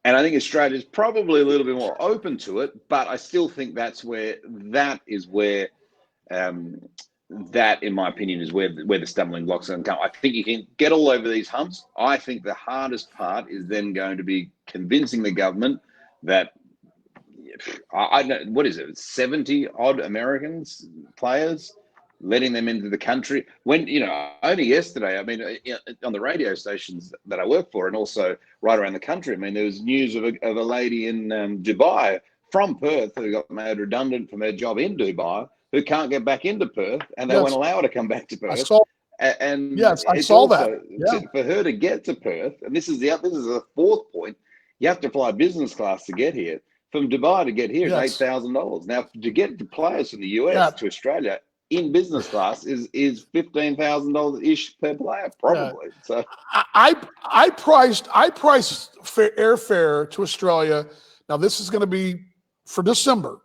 And I think Australia's probably a little bit more open to it, but I still think that, in my opinion, is where the stumbling blocks are going to come. I think you can get all over these humps. I think the hardest part is then going to be convincing the government that I know, what is it, 70 odd Americans players, letting them into the country when, only yesterday, I mean, on the radio stations that I work for and also right around the country, I mean, there was news of a lady in Dubai from Perth who got made redundant from her job in Dubai, who can't get back into Perth, and they Yes. won't allow her to come back to I Perth. saw. And Yes, I it's saw also, that. Yeah. for her to get to Perth, and this is the fourth point, you have to fly business class to get here. From Dubai to get here Yes. is $8,000. Now, to get the players from the US Yeah. to Australia in business class is $15,000 ish per player, probably. So I priced airfare to Australia. Now this is going to be for December,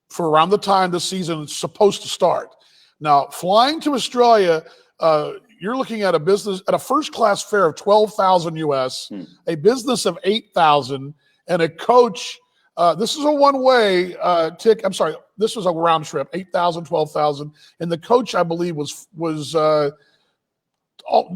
for around the time the season is supposed to start. Now flying to Australia, you're looking at a first class fare of 12,000 US, a business of 8,000, and a coach. This is a one-way ticket. I'm sorry, this was a round trip, 8,000, 12,000, and the coach, I believe, was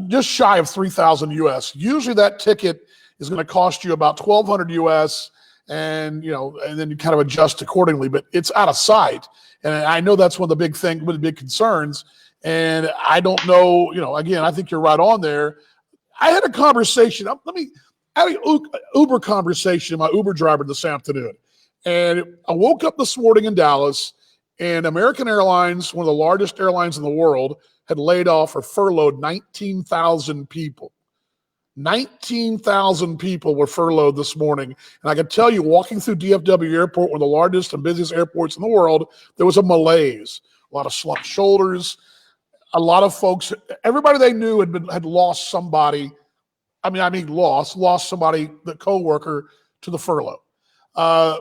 just shy of 3,000 US. Usually that ticket is going to cost you about 1,200 US, and then you kind of adjust accordingly, but it's out of sight. And I know that's one of the big concerns. And I don't know, again, I think you're right on there. I had a conversation. I had an Uber conversation with my Uber driver this afternoon. And I woke up this morning in Dallas, and American Airlines, one of the largest airlines in the world, had laid off or furloughed 19,000 people. 19,000 people were furloughed this morning. And I can tell you, walking through DFW Airport, one of the largest and busiest airports in the world, there was a malaise, a lot of slumped shoulders. A lot of folks, everybody they knew had lost somebody. Lost somebody, the coworker, to the furlough. I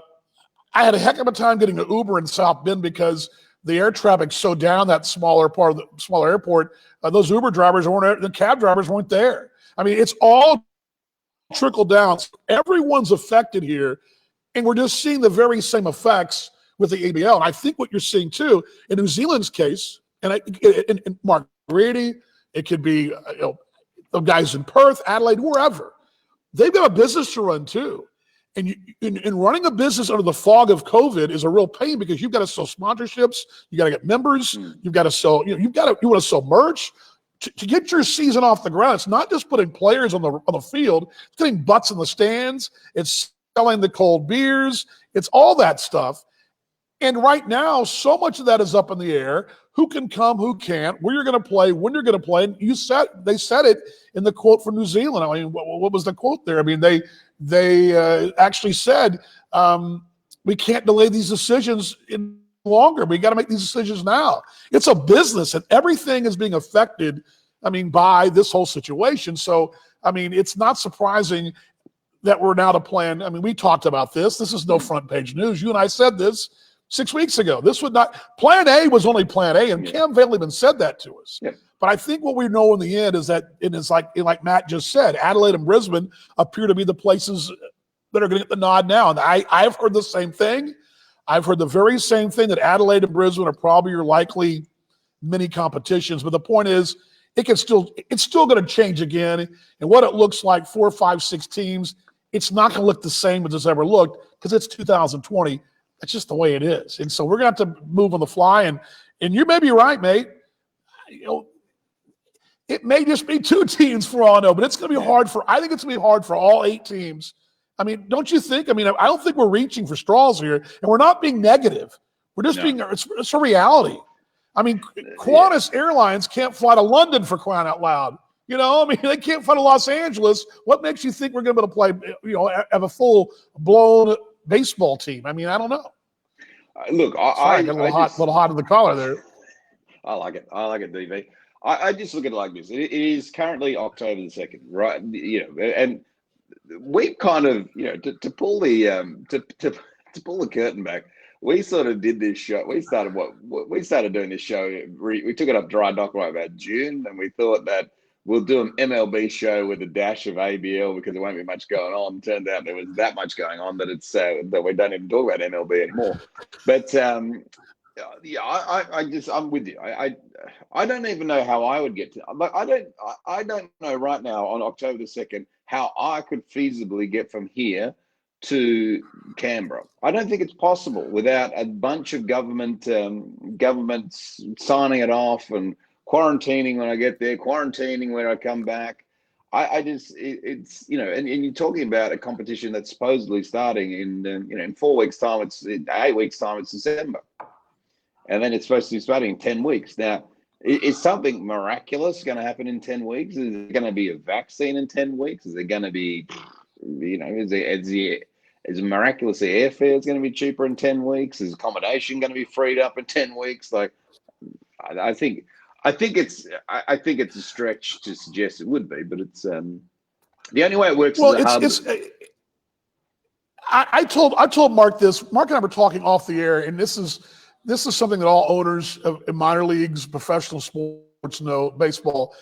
had a heck of a time getting an Uber in South Bend because the air traffic's so down that smaller part of the smaller airport. Those Uber drivers the cab drivers weren't there. I mean, it's all trickled down. Everyone's affected here, and we're just seeing the very same effects with the ABL. And I think what you're seeing too in New Zealand's case, and Mark Brady, it could be the guys in Perth, Adelaide, wherever. They've got a business to run too. And running a business under the fog of COVID is a real pain because you've got to sell sponsorships, you got to get members, you've got to sell, you want to sell merch. To get your season off the ground, it's not just putting players on the field, it's getting butts in the stands, it's selling the cold beers, it's all that stuff. And right now, so much of that is up in the air. Who can come, who can't, where you're going to play, when you're going to play. And they said it in the quote from New Zealand. I mean, what was the quote there? I mean, they actually said, we can't delay these decisions longer. We got to make these decisions now. It's a business, and everything is being affected, by this whole situation. So, it's not surprising that we're now to plan. We talked about this. This is no front page news. You and I said this 6 weeks ago. This would not, plan A was only plan A, and Cam Van Leeuwen said that to us. Yeah. But I think what we know in the end is that it is like Matt just said, Adelaide and Brisbane appear to be the places that are going to get the nod now. And I've heard the same thing. I've heard the very same thing, that Adelaide and Brisbane are probably your likely mini competitions. But the point is, it's still going to change again. And what it looks like, 4, 5, 6 teams, it's not going to look the same as it's ever looked because it's 2020. That's just the way it is. And so we're going to have to move on the fly. And you may be right, mate. It may just be 2 teams for all I know, but it's going to be I think it's going to be hard for all 8 teams. Don't you think? I don't think we're reaching for straws here, and we're not being negative. We're just it's a reality. Qantas Airlines can't fly to London, for crying out loud. They can't fly to Los Angeles. What makes you think we're going to be able to play, have a full-blown baseball team? I don't know. Look, I got a little hot in the collar there. I like it, DV. I just look at it like this. It is currently October the 2nd, right? And we kind of, to pull the curtain back, we sort of did this show. We started doing this show. We took it up dry dock right about June, and we thought that we'll do an MLB show with a dash of ABL because there won't be much going on. Turned out there was that much going on that it's that we don't even talk about MLB anymore. But I'm with you. I don't even know how I would get to. But I don't know right now on October the 2nd how I could feasibly get from here to Canberra. I don't think it's possible without a bunch of governments signing it off and quarantining when I get there, quarantining when I come back. It's and you're talking about a competition that's supposedly starting in 4 weeks' time. It's in 8 weeks' time. It's December, and then it's supposed to be starting in 10 weeks. Now, is something miraculous going to happen in 10 weeks? Is there going to be a vaccine in 10 weeks? Is there going to be, is miraculous airfare is going to be cheaper in 10 weeks? Is accommodation going to be freed up in 10 weeks? Like, I think it's a stretch to suggest it would be, but it's the only way it works. Well, I told Mark this. Mark and I were talking off the air, and this is something that all owners in minor leagues, professional sports know, baseball.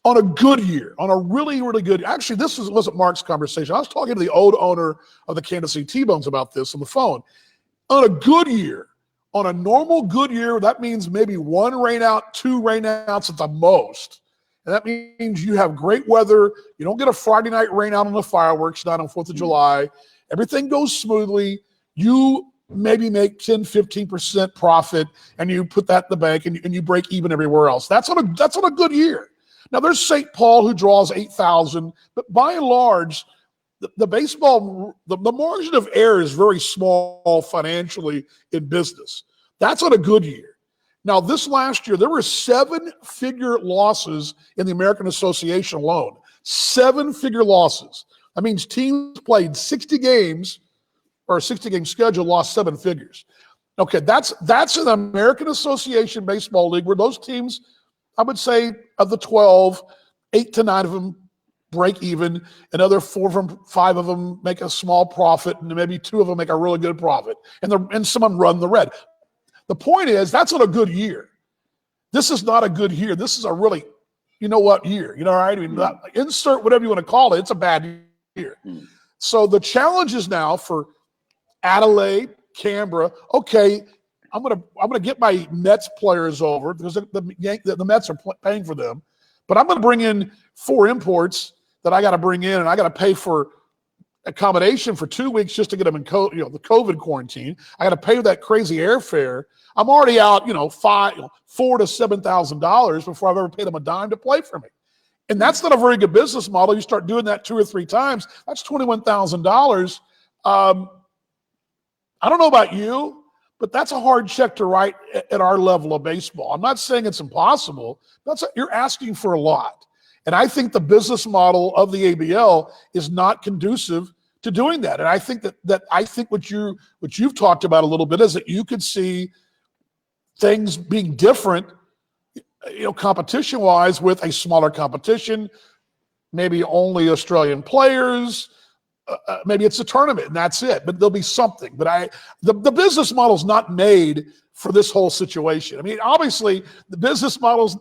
On a good year, on a really, really good, actually, this wasn't Mark's conversation. I was talking to the old owner of the Kansas City T-Bones about this on the phone. On a good year, on a normal good year, that means maybe 1 rain out, 2 rain outs at the most. And that means you have great weather. You don't get a Friday night rain out on the fireworks, not on 4th of July. Everything goes smoothly. You maybe make 10, 15% profit, and you put that in the bank, and you break even everywhere else. That's on a good year. Now, there's St. Paul who draws 8,000, but by and large, the baseball, the margin of error is very small financially in business. That's on a good year. Now, this last year, there were 7-figure losses in the American Association alone. 7-figure losses. That means teams played 60 games or a 60-game schedule, lost 7 figures. Okay, that's an American Association Baseball League where those teams, I would say, of the 12, 8 to 9 of them break even, another 4 of them, 5 of them make a small profit, and maybe 2 of them make a really good profit, and some of them run the red. The point is, that's not a good year. This is not a good year. This is a really, year. Right? I mean, insert whatever you want to call it. It's a bad year. So the challenge is now for Adelaide, Canberra. Okay, I'm gonna get my Mets players over because the Mets are paying for them, but I'm gonna bring in 4 imports that I got to bring in, and I got to pay for accommodation for 2 weeks just to get them in the COVID quarantine. I got to pay that crazy airfare. I'm already out, $4,000 to $7,000 before I've ever paid them a dime to play for me, and that's not a very good business model. You start doing that 2 or 3 times, that's $21,000. I don't know about you, but that's a hard check to write at our level of baseball. I'm not saying it's impossible. You're asking for a lot. And I think the business model of the ABL is not conducive to doing that. And I think that what you've talked about a little bit is that you could see things being different, competition-wise, with a smaller competition, maybe only Australian players. Maybe it's a tournament and that's it, but there'll be something. But the business model is not made for this whole situation. I mean, obviously, the business models.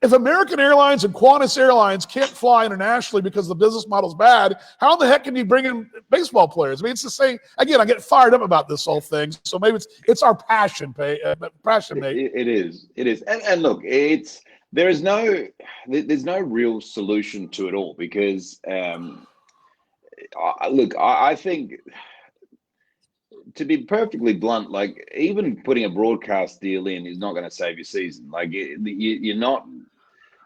If American Airlines and Qantas Airlines can't fly internationally because the business model's bad, how in the heck can you bring in baseball players? I mean, it's the same. Again, I get fired up about this whole thing. So maybe it's our passion, mate. It is, and look, there's no real solution to it all because. I think, to be perfectly blunt, like even putting a broadcast deal in is not going to save your season. Like you're not.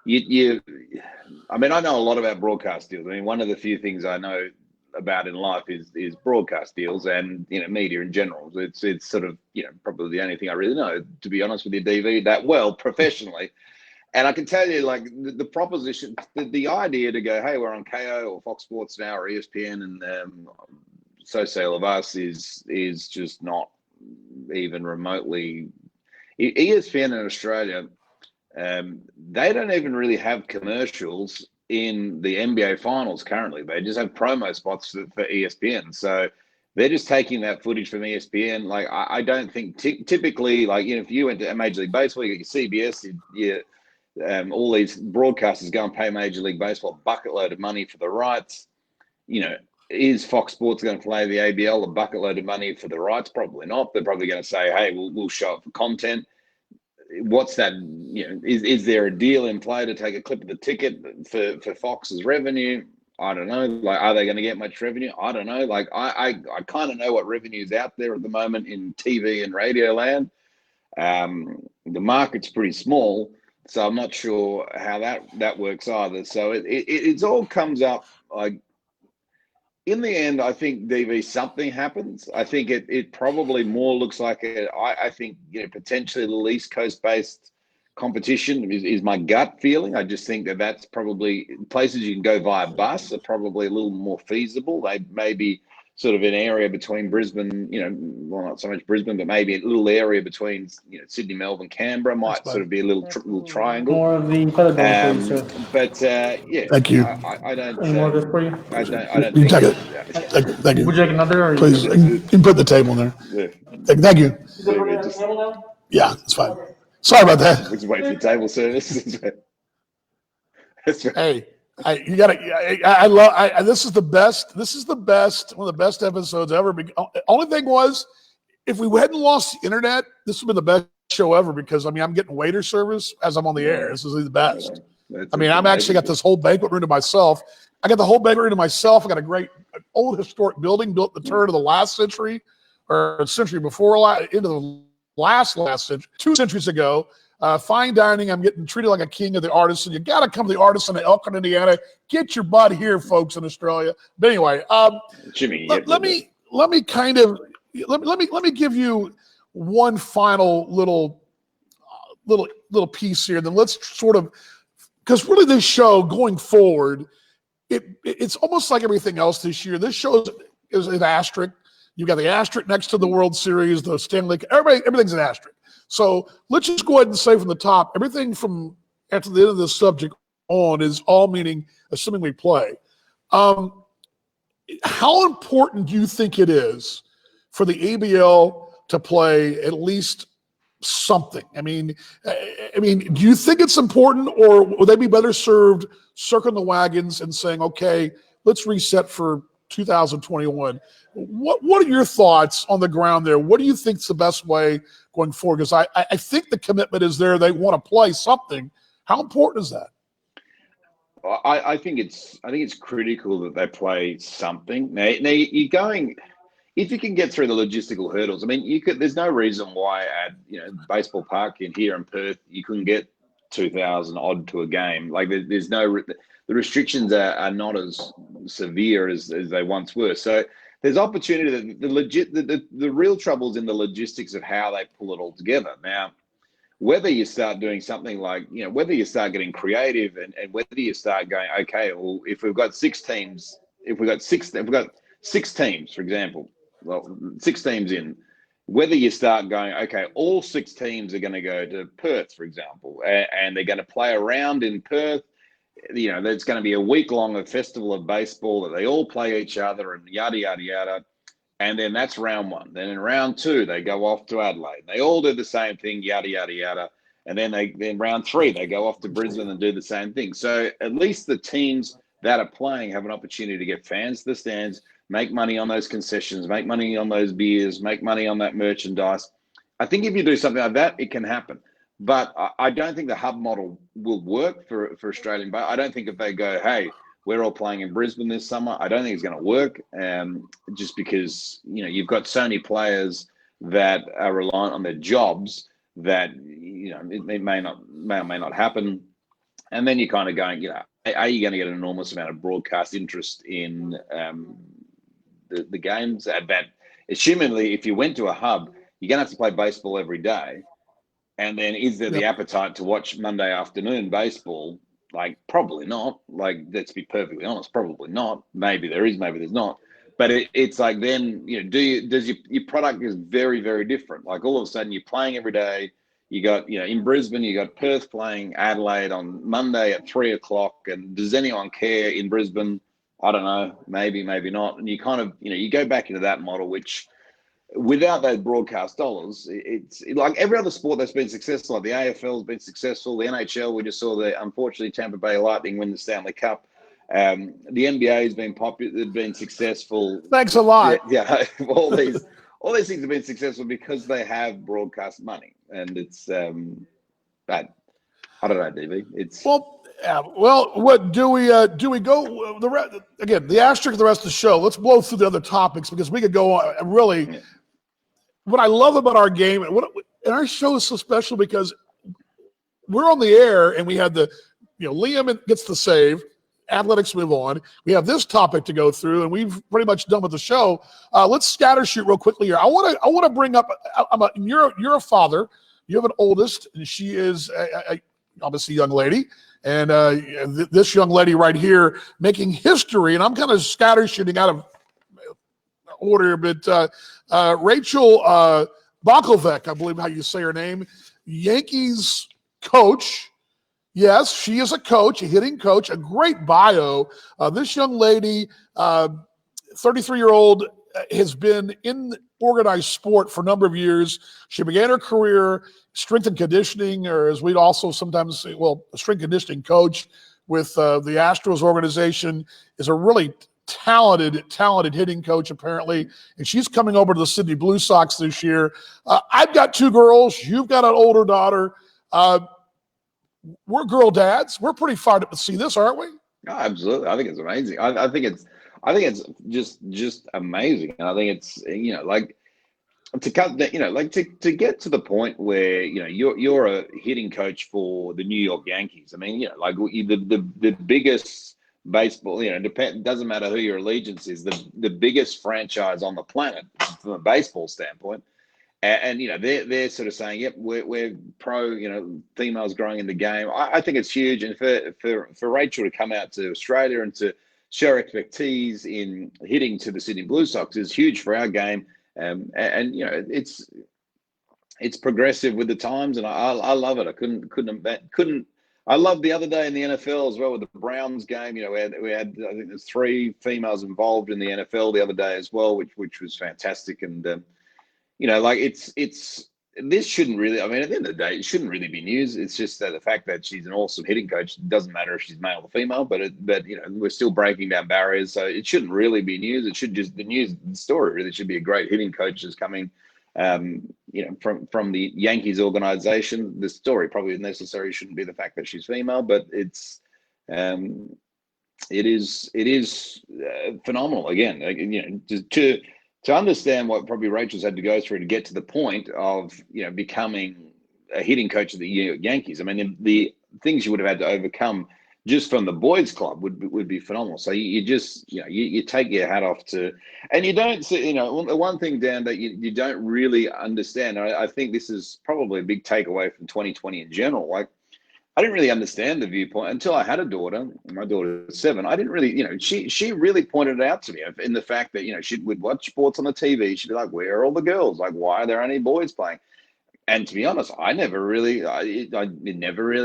I mean, I know a lot about broadcast deals. I mean, one of the few things I know about in life is broadcast deals and media in general. It's sort of probably the only thing I really know, to be honest with you, DV, that well professionally. And I can tell you, like, the proposition, the idea to go, hey, we're on KO or Fox Sports now or ESPN, and so say of us is just not even remotely. ESPN in Australia, they don't even really have commercials in the NBA finals currently. They just have promo spots for ESPN. So they're just taking that footage from ESPN. Like, I don't think typically, like, if you went to Major League Baseball, you get your CBS, all these broadcasters go and pay Major League Baseball a bucket load of money for the rights. Is Fox Sports going to play the ABL a bucket load of money for the rights? Probably not. They're probably going to say, hey, we'll show it for content. What's that? Is there a deal in play to take a clip of the ticket for Fox's revenue? I don't know. Like, are they going to get much revenue? I don't know. Like, I kind of know what revenue is out there at the moment in TV and radio land. The market's pretty small, so I'm not sure how that works either. So it all comes up like, in the end, I think, DV, something happens. I think it probably more looks like I think, potentially the East Coast based competition is my gut feeling. I just think that's probably places you can go via bus are probably a little more feasible. They may be sort of an area between Brisbane, well, not so much Brisbane, but maybe a little area between, Sydney, Melbourne, Canberra might sort of be a little triangle. More of the pedal please, sir. But yeah, Thank you. I don't. Any more good for you? I don't. You think take it. Thank you. Would you like another? Or Please, you can put the table there. Yeah. Thank you. Is it on the table now? Yeah, it's fine. Sorry about that. We just wait for your table service. That's right. Hey, you got to. I love. This is the best. This is the best. One of the best episodes ever. Only thing was, if we hadn't lost the internet, this would have been the best show ever. Because I'm getting waiter service as I'm on the air. This is the best. I'm actually got this whole banquet room to myself. I got the whole banquet room to myself. I got a great old historic building built at the turn of the last century, or century before, into the last century, 2 centuries ago. Fine dining. I'm getting treated like a king of the Artisan. You got to come to the Artisan in Elkhorn, Indiana. Get your butt here, folks in Australia. But anyway, Jimmy, let me give you one final little piece here. Then let's sort of, because really this show going forward, it's almost like everything else this year. This show is an asterisk. You got the asterisk next to the World Series, the Stanley. Everything's an asterisk. So let's just go ahead and say from the top, everything from after the end of this subject on is all meaning, assuming we play. How important do you think it is for the ABL to play at least something? I mean, do you think it's important, or would they be better served circling the wagons and saying, okay, let's reset for 2021? What are your thoughts on the ground there? What do you think is the best way going forward? Because I think the commitment is there. They want to play something. How important is that? I think it's critical that they play something. Now you're going, if you can get through the logistical hurdles. I mean, there's no reason why at baseball park in here in Perth you couldn't get 2,000 odd to a game. Like there's no, the restrictions are not as severe as they once were. So there's opportunity. The real trouble's in the logistics of how they pull it all together. Now, whether you start doing something like, whether you start getting creative and whether you start going, okay, well, if we've got 6 teams, if we've got 6 teams, for example, well, 6 teams in, whether you start going, okay, all 6 teams are going to go to Perth, for example, and they're going to play around in Perth. There's going to be a week-long festival of baseball that they all play each other and yada, yada, yada. And then that's round 1. Then in round 2, they go off to Adelaide. They all do the same thing, yada, yada, yada. And then round 3, they go off to Brisbane and do the same thing. So at least the teams that are playing have an opportunity to get fans to the stands, make money on those concessions, make money on those beers, make money on that merchandise. I think if you do something like that, it can happen. But I don't think the hub model will work for Australian. But I don't think if they go, hey, we're all playing in Brisbane this summer, I don't think it's going to work. Just because you've got so many players that are reliant on their jobs that it may or may not happen. And then you're kind of going, are you going to get an enormous amount of broadcast interest in the games? That assumingly, if you went to a hub, you're going to have to play baseball every day. And then is there the appetite to watch Monday afternoon baseball? Like, probably not. Like, let's be perfectly honest, probably not. Maybe there is, maybe there's not. But it's like then, your product is very, very different. Like all of a sudden you're playing every day. You got, in Brisbane, you got Perth playing Adelaide on Monday at 3:00. And does anyone care in Brisbane? I don't know. Maybe, maybe not. And you kind of, you go back into that model, which without those broadcast dollars, it's like every other sport that's been successful. Like the AFL has been successful. The NHL, we just saw unfortunately Tampa Bay Lightning win the Stanley Cup. The NBA has been popular, been successful. Thanks a lot. Yeah, all these things have been successful because they have broadcast money, and it's bad. I don't know, DV. Yeah, well, what do we go again? The asterisk of the rest of the show. Let's blow through the other topics because we could go on. Really, Yeah. what I love about our game and our show is so special because we're on the air and we had Liam gets the save. Athletics move on. We have this topic to go through, and we've pretty much done with the show. Let's scatter shoot real quickly here. I want to bring up. You're a father. You have an oldest, and she is obviously a young lady. And this young lady right here making history, and I'm kind of scatter shooting out of order, but Rachel Bakovec, I believe how you say her name, Yankees coach. Yes, she is a coach, a hitting coach, a great bio. This young lady, 33-year-old, has been in organized sport for a number of years. She began her career strength and conditioning, or as we'd also sometimes say, a strength conditioning coach with the Astros organization, is a really talented hitting coach, apparently. And she's coming over to the Sydney Blue Sox this year. I've got two girls. You've got an older daughter. We're girl dads. We're pretty fired up to see this, aren't we? Oh, absolutely. I think it's amazing. I think it's just amazing. And I think it's, like to cut that, to get to the point where, you're a hitting coach for the New York Yankees. I mean, like the biggest baseball, doesn't matter who your allegiance is, the biggest franchise on the planet from a baseball standpoint. And they're sort of saying, yep, we're pro, females growing in the game. I think it's huge. And for Rachel to come out to Australia and to show expertise in hitting to the Sydney Blue Sox is huge for our game. And it's progressive with the times, and I love it. I couldn't. I loved the other day in the NFL as well with the Browns game. We had I think there's 3 females involved in the NFL the other day as well, which was fantastic. And this shouldn't really, I mean, at the end of the day, it shouldn't really be news. It's just that the fact that she's an awesome hitting coach, it doesn't matter if she's male or female, but we're still breaking down barriers. So it shouldn't really be news. It should just, the story really should be a great hitting coach is coming, from the Yankees organization. The story probably necessarily shouldn't be the fact that she's female, but it is phenomenal. Again, to understand what probably Rachel's had to go through to get to the point of, becoming a hitting coach of the Yankees. I mean, the things you would have had to overcome just from the boys club would be phenomenal. So you just, you take your hat off to, and you don't see, the one thing, Dan, that you don't really understand. I think this is probably a big takeaway from 2020 in general. Like, I didn't really understand the viewpoint until I had a daughter. My daughter is 7. I didn't really, she really pointed it out to me in the fact that, she would watch sports on the TV. She'd be like, where are all the girls? Like, why are there only boys playing? And to be honest, it never really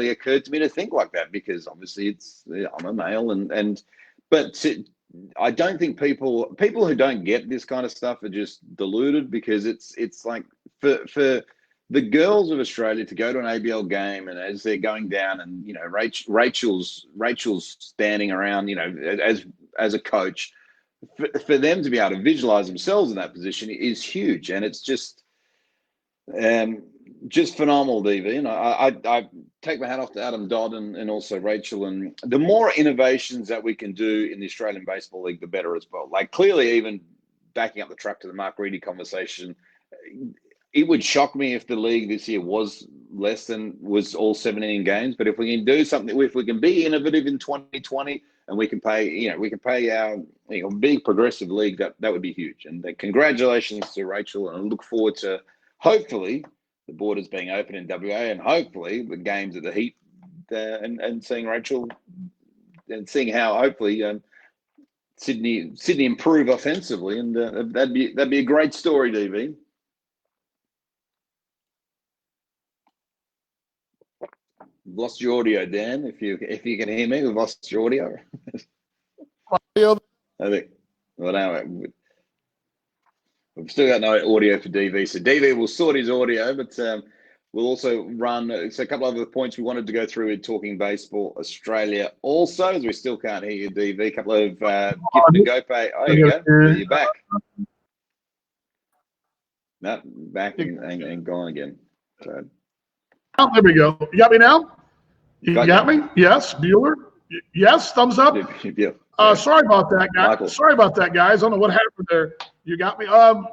occurred to me to think like that because obviously I'm a male I don't think people who don't get this kind of stuff are just deluded because it's like for the girls of Australia to go to an ABL game and as they're going down and, Rachel's standing around, as a coach, for them to be able to visualize themselves in that position is huge. And it's just phenomenal, DV. And I take my hat off to Adam Dodd and also Rachel. And the more innovations that we can do in the Australian Baseball League, the better as well. Like clearly, even backing up the truck to the Mark Reedy conversation, it would shock me if the league this year was all 17 games. But if we can do something, if we can be innovative in 2020 and we can pay our big progressive league, that would be huge. And congratulations to Rachel, and I look forward to hopefully the borders being open in WA and hopefully the games at the Heat and seeing Rachel and seeing how hopefully Sydney improve offensively, and that'd be a great story, DV. Lost your audio, Dan. If you can hear me, we've lost your audio. I think. Well, now we've still got no audio for DV, so DV will sort his audio, but we'll also run. So a couple of other points we wanted to go through in Talking Baseball Australia. Also, as we still can't hear you, DV, a couple of gift to go pay. Oh, you go. You're back. No, back and gone again. So. Oh, there we go. You got me now? You got me? Yes, Bueller. Yes, thumbs up. Yeah. Sorry about that, guys. Michael. Sorry about that, guys. I don't know what happened there. You got me.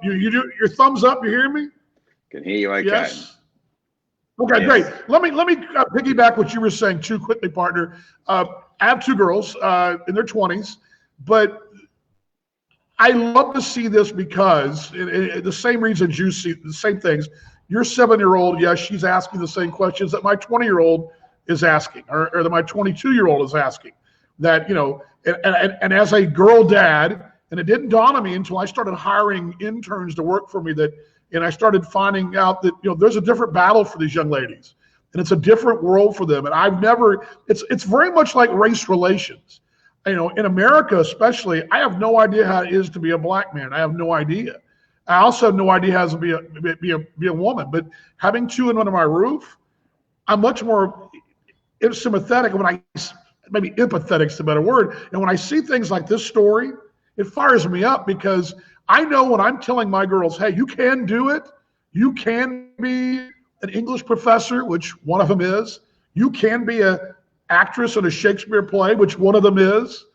You do your thumbs up. You hear me? Can hear you okay. Yes. Okay, Yes. great. Let me piggyback what you were saying too quickly, partner. I have two girls in their 20s, but I love to see this because the same reasons you see the same things. Your 7-year-old, yes, she's asking the same questions that my 20-year-old is asking, or that my 22-year-old is asking. That, you know, and as a girl dad, and it didn't dawn on me until I started hiring interns to work for me and I started finding out that, you know, there's a different battle for these young ladies, and it's a different world for them. And it's very much like race relations. You know, in America especially, I have no idea how it is to be a black man. I have no idea. I also have no idea how to be a woman. But having two under my roof, I'm much more sympathetic maybe empathetic's the better word. And when I see things like this story, it fires me up because I know when I'm telling my girls, hey, you can do it. You can be an English professor, which one of them is. You can be an actress in a Shakespeare play, which one of them is.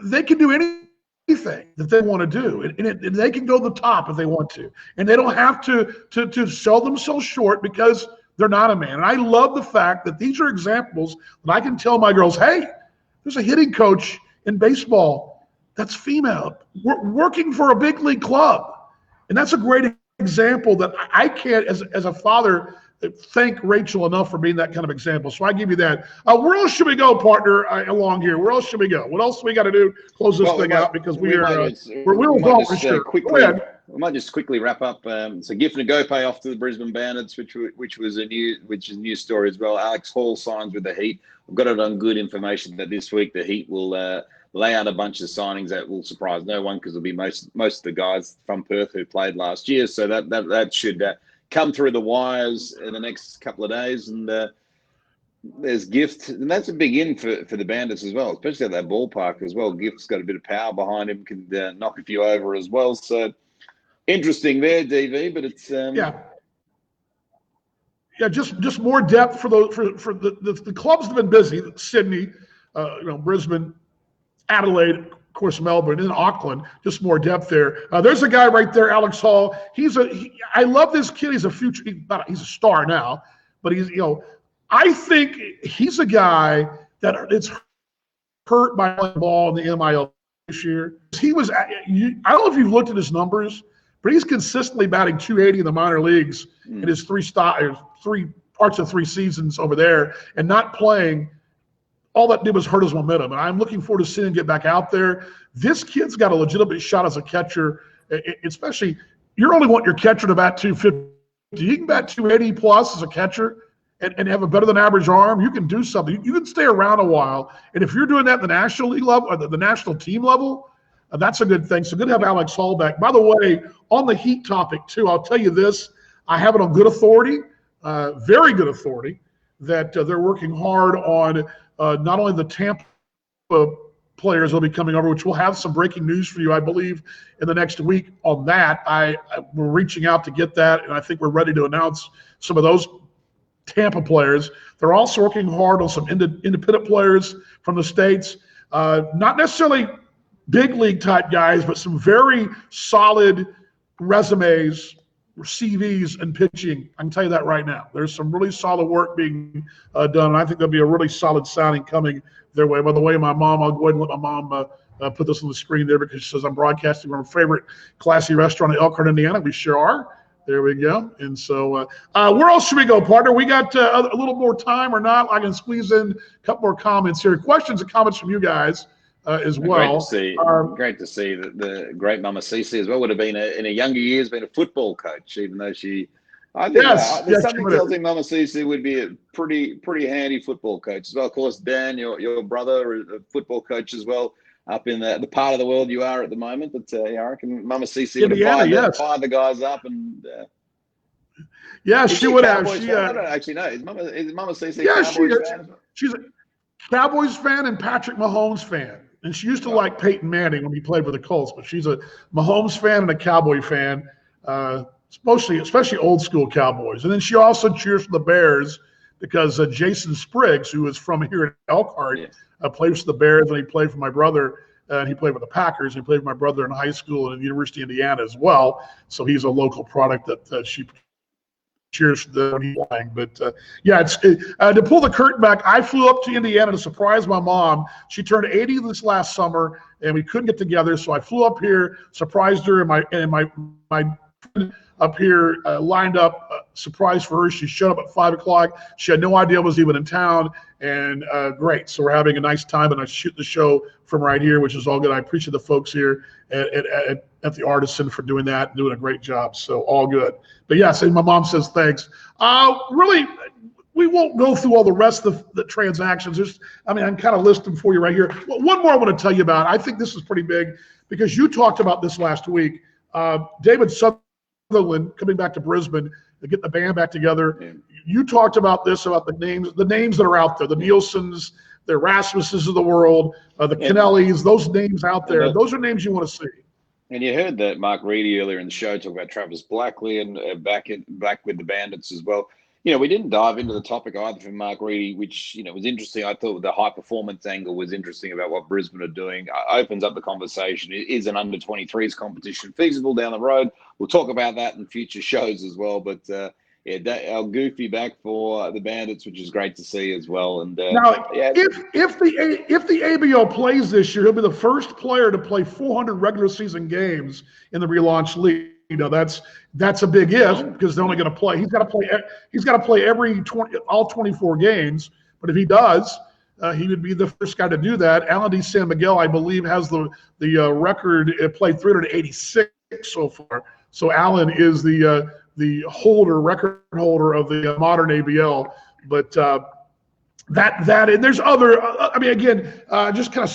They can do anything that they want to do, and they can go to the top if they want to. And they don't have to sell themselves short because they're not a man. And I love the fact that these are examples that I can tell my girls, hey, there's a hitting coach in baseball that's female, working for a big league club. And that's a great example that I can't, as a father, thank Rachel enough for being that kind of example. So I give you that. Where else should we go, partner, along here? Where else should we go? What else do we got to do? Close this thing out because we're We might just quickly wrap up. So Gift Ngope off to the Brisbane Bandits, which is a new story as well. Alex Hall signs with the Heat. We've got it on good information that this week the Heat will lay out a bunch of signings that will surprise no one because it'll be most of the guys from Perth who played last year. So that should come through the wires in the next couple of days. And there's Gift, and that's a big in for the Bandits as well, especially at that ballpark as well. Gift's got a bit of power behind him, can knock a few over as well. So interesting there, DV, but it's just more depth for the clubs that have been busy. Sydney, Brisbane, Adelaide, of course, Melbourne, and Auckland. Just more depth there. There's a guy right there, Alex Hall. I love this kid. He's a future. He's a star now, but I think he's a guy that it's hurt by playing ball in the NIL this year. He was. I don't know if you've looked at his numbers, but he's consistently batting 280 in the minor leagues in his three parts of 3 seasons over there, and not playing. All that did was hurt his momentum, and I'm looking forward to seeing him get back out there. This kid's got a legitimate shot as a catcher, especially you only want your catcher to bat 250. You can bat 280 plus as a catcher and have a better than average arm. You can do something. You can stay around a while, and if you're doing that at the national league level or the national team level, that's a good thing. So good to have Alex Hall back. By the way, on the Heat topic too, I'll tell you this. I have it on good authority, very good authority, that they're working hard on not only the Tampa players will be coming over, which we'll have some breaking news for you, I believe, in the next week on that. We're reaching out to get that, and I think we're ready to announce some of those Tampa players. They're also working hard on some independent players from the States, not necessarily big league type guys, but some very solid resumes, CVs, and pitching. I can tell you that right now. There's some really solid work being done, and I think there'll be a really solid signing coming their way. By the way, I'll go ahead and let my mom put this on the screen there because she says I'm broadcasting from her favorite classy restaurant in Elkhart, Indiana. We sure are. There we go. And so where else should we go, partner? We got a little more time or not? I can squeeze in a couple more comments here. Questions and comments from you guys as well. Great to see that the great Mama Cece as well would have been in her younger years been a football coach, even though there's something tells me Mama Cece would be a pretty handy football coach as well. Of course, Dan, your brother, is a football coach as well, up in the part of the world you are at the moment. But I reckon Mama Cece would have fired the guys up and. She would have. I don't actually know. Is Mama Cece a Cowboys fan? She's a Cowboys fan and Patrick Mahomes fan. And she used to like Peyton Manning when he played for the Colts, but she's a Mahomes fan and a Cowboy fan, especially old school Cowboys. And then she also cheers for the Bears because Jason Spriggs, who is from here in Elkhart, Yeah. plays for the Bears, and he played for my brother, and he played with the Packers. He played with my brother in high school and at the University of Indiana as well. So he's a local product that she cheers for the when he's playing. But yeah, to pull the curtain back, I flew up to Indiana to surprise my mom. She turned 80 this last summer, and we couldn't get together. So I flew up here, surprised her, and my friend up here lined up surprise for her. She showed up at 5 o'clock. She had no idea I was even in town, and great. So we're having a nice time, and I shoot the show from right here, which is all good. I appreciate the folks here at the Artisan for doing that, doing a great job. So all good. But yes, and my mom says thanks. Really, we won't go through all the rest of the transactions. I can kind of list them for you right here. Well, one more I want to tell you about. I think this is pretty big because you talked about this last week. David Sutherland coming back to Brisbane, getting the band back together. Yeah. You talked about this, about the names that are out there, the Nielsen's, the Erasmuses of the world, the Kennellys, those names out there. Those are names you want to see. And you heard that Mark Reedy earlier in the show talk about Travis Blackley and back with the Bandits as well. We didn't dive into the topic either from Mark Reedy, which, was interesting. I thought the high performance angle was interesting about what Brisbane are doing. Opens up the conversation. It is an under 23s competition feasible down the road. We'll talk about that in future shows as well. But our Goofy back for the Bandits, which is great to see as well. And now, if the ABO plays this year, he'll be the first player to play 400 regular season games in the relaunch league. That's a big if because they're only going to play. He's got to play all 24 games. But if he does, he would be the first guy to do that. Alan D. San Miguel, I believe, has the record. Played 386 so far. So Alan is the record holder of the modern ABL. But that and there's other. Just kind of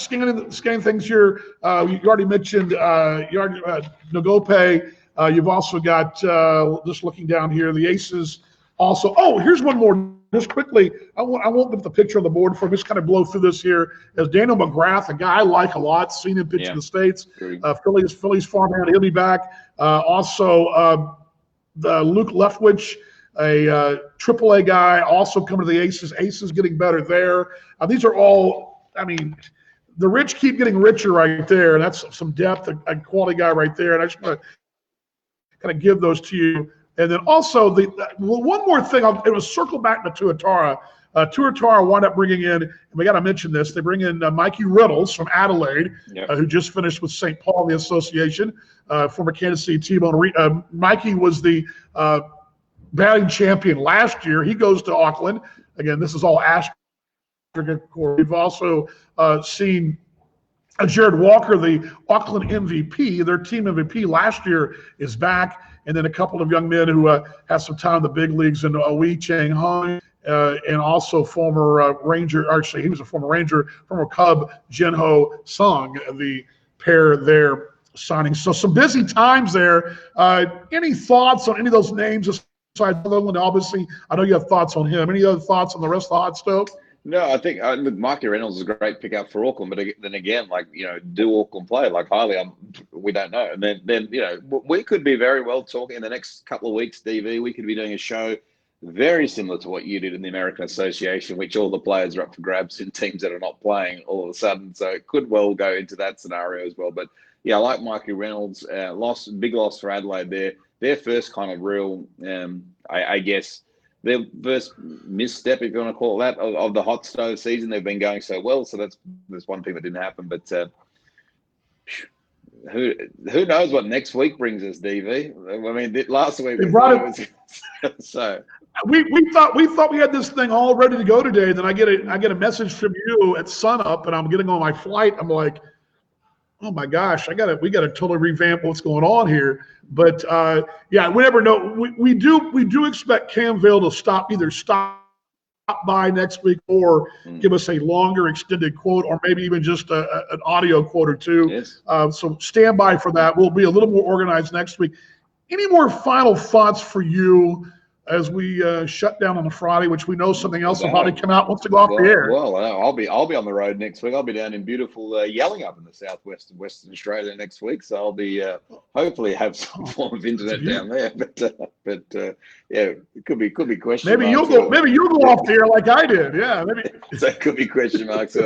scanning things here. You already mentioned Nagope. You've also got, just looking down here, the Aces also. Oh, here's one more. Just quickly, I won't put the picture on the board for him. Just kind of blow through this here. As Daniel McGrath, a guy I like a lot, seen him pitch in the States. Phillies farmhand, he'll be back. Also, Luke Leftwich, a AAA guy, also coming to the Aces. Aces getting better there. These are all, the rich keep getting richer right there. That's some depth, a quality guy right there. And I just want to kind of give those to you. And then also, one more thing, it was circle back to Tuatara. Tuatara wound up bringing in, and we got to mention this, they bring in Mikey Reynolds from Adelaide, who just finished with St. Paul, the association, former Kansas City T-Bone. Mikey was the batting champion last year. He goes to Auckland. Again, this is all Asterisk. We've also seen Jared Walker, the Auckland MVP, their team MVP last year, is back. And then a couple of young men who have some time in the big leagues in Wei Chang Hung, and also former Ranger, actually he was a former Ranger, former Cub, Jinho Sung, the pair there signing. So some busy times there. Any thoughts on any of those names besides Sutherland? Obviously, I know you have thoughts on him. Any other thoughts on the rest of the hot stove? No, I think Mikey Reynolds is a great pickup for Auckland, but then again, do Auckland play? Highly, we don't know. And then we could be very well talking in the next couple of weeks, DV. We could be doing a show very similar to what you did in the American Association, which all the players are up for grabs in teams that are not playing all of a sudden. So it could well go into that scenario as well. But yeah, I like Mikey Reynolds. Big loss for Adelaide there. Their first kind of real, I guess, their first misstep, if you want to call it that, of the hot stove season. They've been going so well, so that's one thing that didn't happen. But who knows what next week brings us, DV? Last week was so. We thought we had this thing all ready to go today. Then I get a message from you at sunup, and I'm getting on my flight. I'm like, oh my gosh, we gotta totally revamp what's going on here. But we never know. We do expect Cam Vale to stop by next week or give us a longer extended quote, or maybe even just an audio quote or two. Yes. So stand by for that. We'll be a little more organized next week. Any more final thoughts for you as we shut down on a Friday, which we know something else will probably come out wants to go off the air. Well, I'll be on the road next week. I'll be down in beautiful Yallingup in the southwest of Western Australia next week. So I'll be hopefully have some form of internet down there. But yeah, it could be question Maybe marks. Maybe you'll go off the air like I did. Yeah, maybe. So it could be question marks.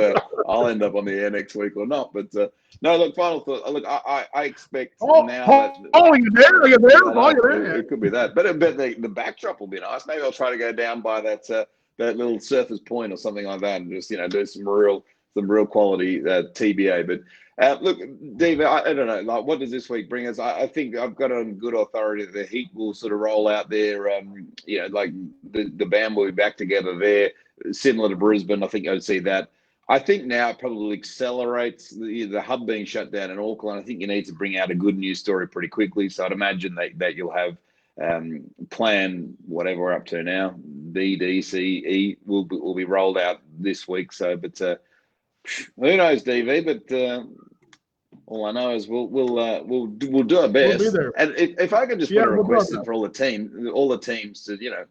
I'll end up on the air next week or not. But no, look. Final thought. Look, I expect now that. You're there. You're there. It could be that, but the backdrop will be nice. Maybe I'll try to go down by that little Surfers Point or something like that, and just do some real quality TBA. But look, Dave, I don't know. Like, what does this week bring us? I think I've got on good authority that the Heat will sort of roll out there. Like the band will be back together there, similar to Brisbane. I think I'd see that. I think now it probably accelerates the hub being shut down in Auckland. I think you need to bring out a good news story pretty quickly. So I'd imagine that you'll have plan whatever we're up to now. B, D, C, E will be rolled out this week. So, but who knows, DV? But all I know is we'll do our best. We'll be there. And if I could just put a request in for all the teams to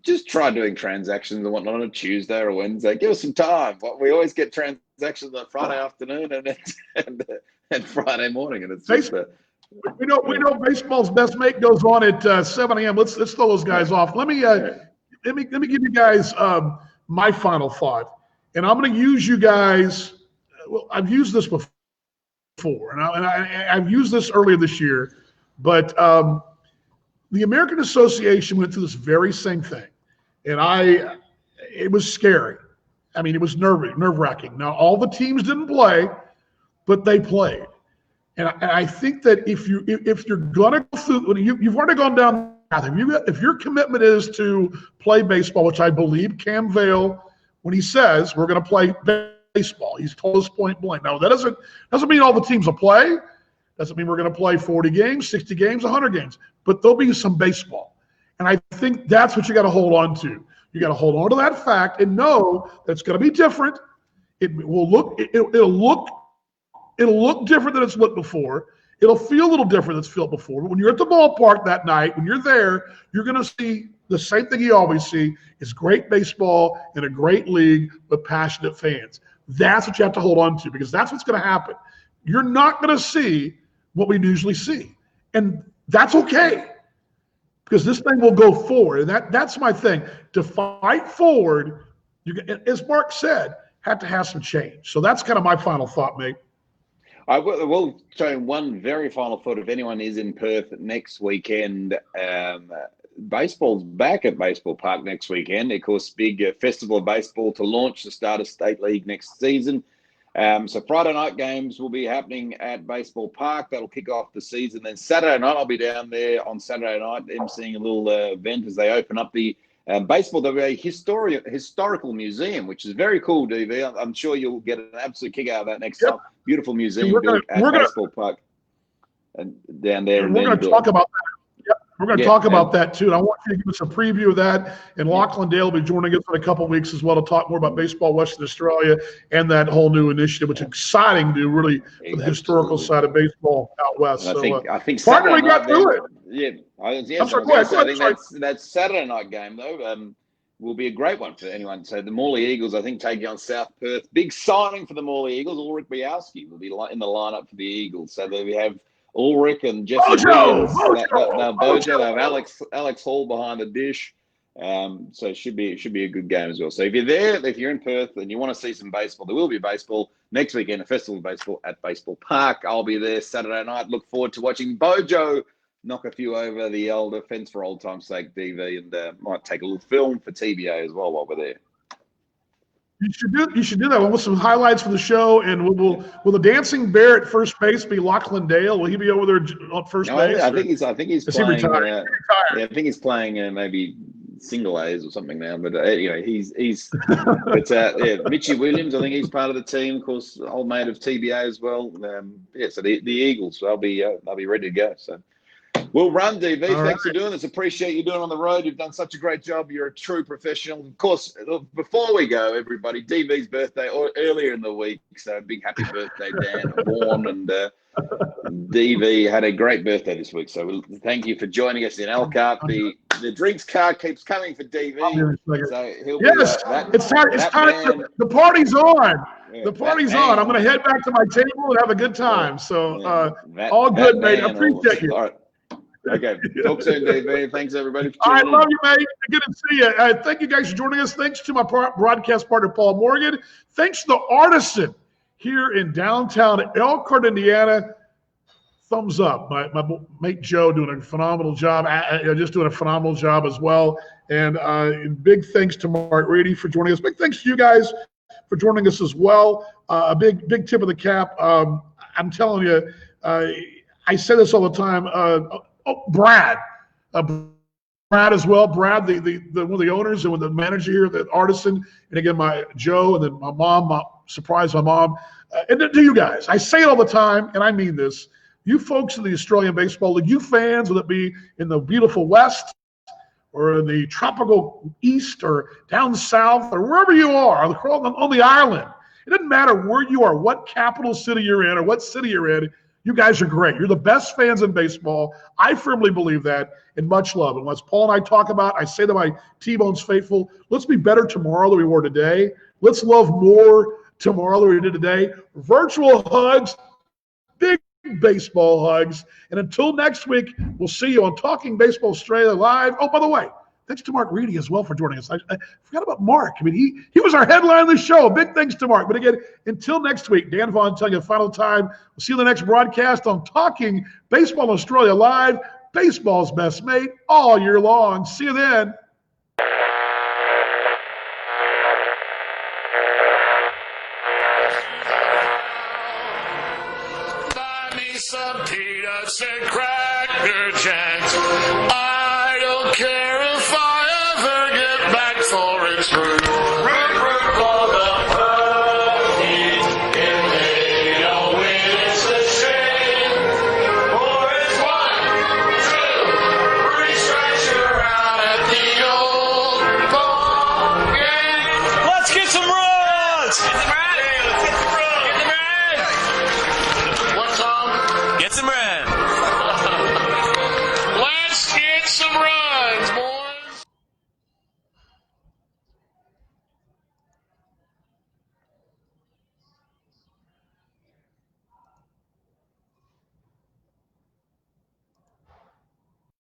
just try doing transactions and whatnot on a Tuesday or a Wednesday. Give us some time. We always get transactions on Friday afternoon and Friday morning, and it's just we know baseball's best mate goes on at 7 a.m. Let's throw those guys off. Let me give you guys my final thought, and I'm going to use you guys. Well, I've used this before, and I've used this earlier this year, but the American Association went through this very same thing, and it was scary. I mean, it was nerve-wracking. Now, all the teams didn't play, but they played. And I think that if you're gonna go through, you've already gone down the path. If your commitment is to play baseball, which I believe Cam Vale, when he says we're going to play baseball, he's told us point blank. Now that doesn't mean all the teams will play. Doesn't mean we're going to play 40 games, 60 games, 100 games. But there'll be some baseball, and I think that's what you got to hold on to. You got to hold on to that fact and know that it's going to be different. It'll look different than it's looked before. It'll feel a little different than it's felt before. But when you're at the ballpark that night, when you're there, you're going to see the same thing you always see is great baseball in a great league with passionate fans. That's what you have to hold on to, because that's what's going to happen. You're not going to see what we usually see. And that's okay, because this thing will go forward. And that's my thing. To fight forward, as Mark said, have to have some change. So that's kind of my final thought, mate. I will show one very final thought. If anyone is in Perth next weekend, baseball's back at Baseball Park next weekend. Of course, big festival of baseball to launch the start of State League next season. So Friday night games will be happening at Baseball Park. That'll kick off the season. Then Saturday night, I'll be down there on Saturday night emceeing a little event as they open up the baseball. There'll be a historical museum, which is very cool, DV. I'm sure you'll get an absolute kick out of that next time. Beautiful museum built at Baseball Park and down there. We're going to talk about that. Yep. We're going to talk about that too. And I want you to give us a preview of that. And Lachlan Dale will be joining us in a couple of weeks as well to talk more about Baseball Western Australia and that whole new initiative, which is exciting to really for the historical side of baseball out west. I think Saturday night, that Saturday night game though will be a great one for anyone. So the Morley Eagles, I think, taking on South Perth. Big signing for the Morley Eagles. Ulrich Bialski will be in the lineup for the Eagles. So we have Ulrich and Jesse Williams. Bojo. They have Alex Hall behind the dish. So it should be a good game as well. So if you're there, if you're in Perth and you want to see some baseball, there will be baseball next weekend, a festival of baseball at Baseball Park. I'll be there Saturday night. Look forward to watching Bojo knock a few over the older fence for old time's sake, DV, and might take a little film for TBA as well while we're there. You should do that. We'll with some highlights for the show, and will the dancing bear at first base be Lachlan Dale? Will he be over there on first base? I think he's playing. He retired? Yeah, I think he's playing maybe single A's or something now. But he's. But Mitchie Williams, I think he's part of the team. Of course, old mate of TBA as well. So the Eagles, they'll be ready to go. So. We'll run, DV. Thanks for doing this. Appreciate you doing it on the road. You've done such a great job. You're a true professional. Of course, before we go, everybody, DV's birthday earlier in the week. So big happy birthday, Dan, Vaughan, and DV had a great birthday this week. So thank you for joining us in Elkhart. The the drinks car keeps coming for DV. I'll be in a second. So he'll be Yes, it's time. It's that time. man- The party's on. yeah, The party's that man- on. I'm going to head back to my table and have a good time. So, that- all good, that mate. I man appreciate you. All right. Okay. Talk soon, DV. Thanks, everybody. For All right, tuning in. love you, mate. Good to see you. Thank you guys for joining us. Thanks to my broadcast partner, Paul Morgan. Thanks to the Artisan here in downtown Elkhart, Indiana. Thumbs up. My mate Joe doing a phenomenal job. Just doing a phenomenal job as well. And big thanks to Mark Reedy for joining us. Big thanks to you guys for joining us as well. A big tip of the cap. I'm telling you, I say this all the time. Brad as well. Brad, the one of the owners and the manager here at the Artisan, and again my Joe, and then my mom. Surprise my mom, and to you guys. I say it all the time, and I mean this. You folks in the Australian Baseball League, you fans, whether it be in the beautiful West or in the tropical East or down south or wherever you are on the island, it doesn't matter where you are, what capital city you're in or what city you're in. You guys are great. You're the best fans in baseball. I firmly believe that, and much love. And as Paul and I talk about, I say to my T-Bones faithful, let's be better tomorrow than we were today. Let's love more tomorrow than we did today. Virtual hugs, big baseball hugs. And until next week, we'll see you on Talking Baseball Australia Live. Oh, by the way, thanks to Mark Reedy as well for joining us. I forgot about Mark. I mean, he was our headline of the show. Big thanks to Mark. But again, until next week, Dan Vaughn telling you the final time. We'll see you in the next broadcast on Talking Baseball Australia Live. Baseball's best mate all year long. See you then. Buy me some peanuts and Cracker Jacks. I don't care if I ever get back for its fruit.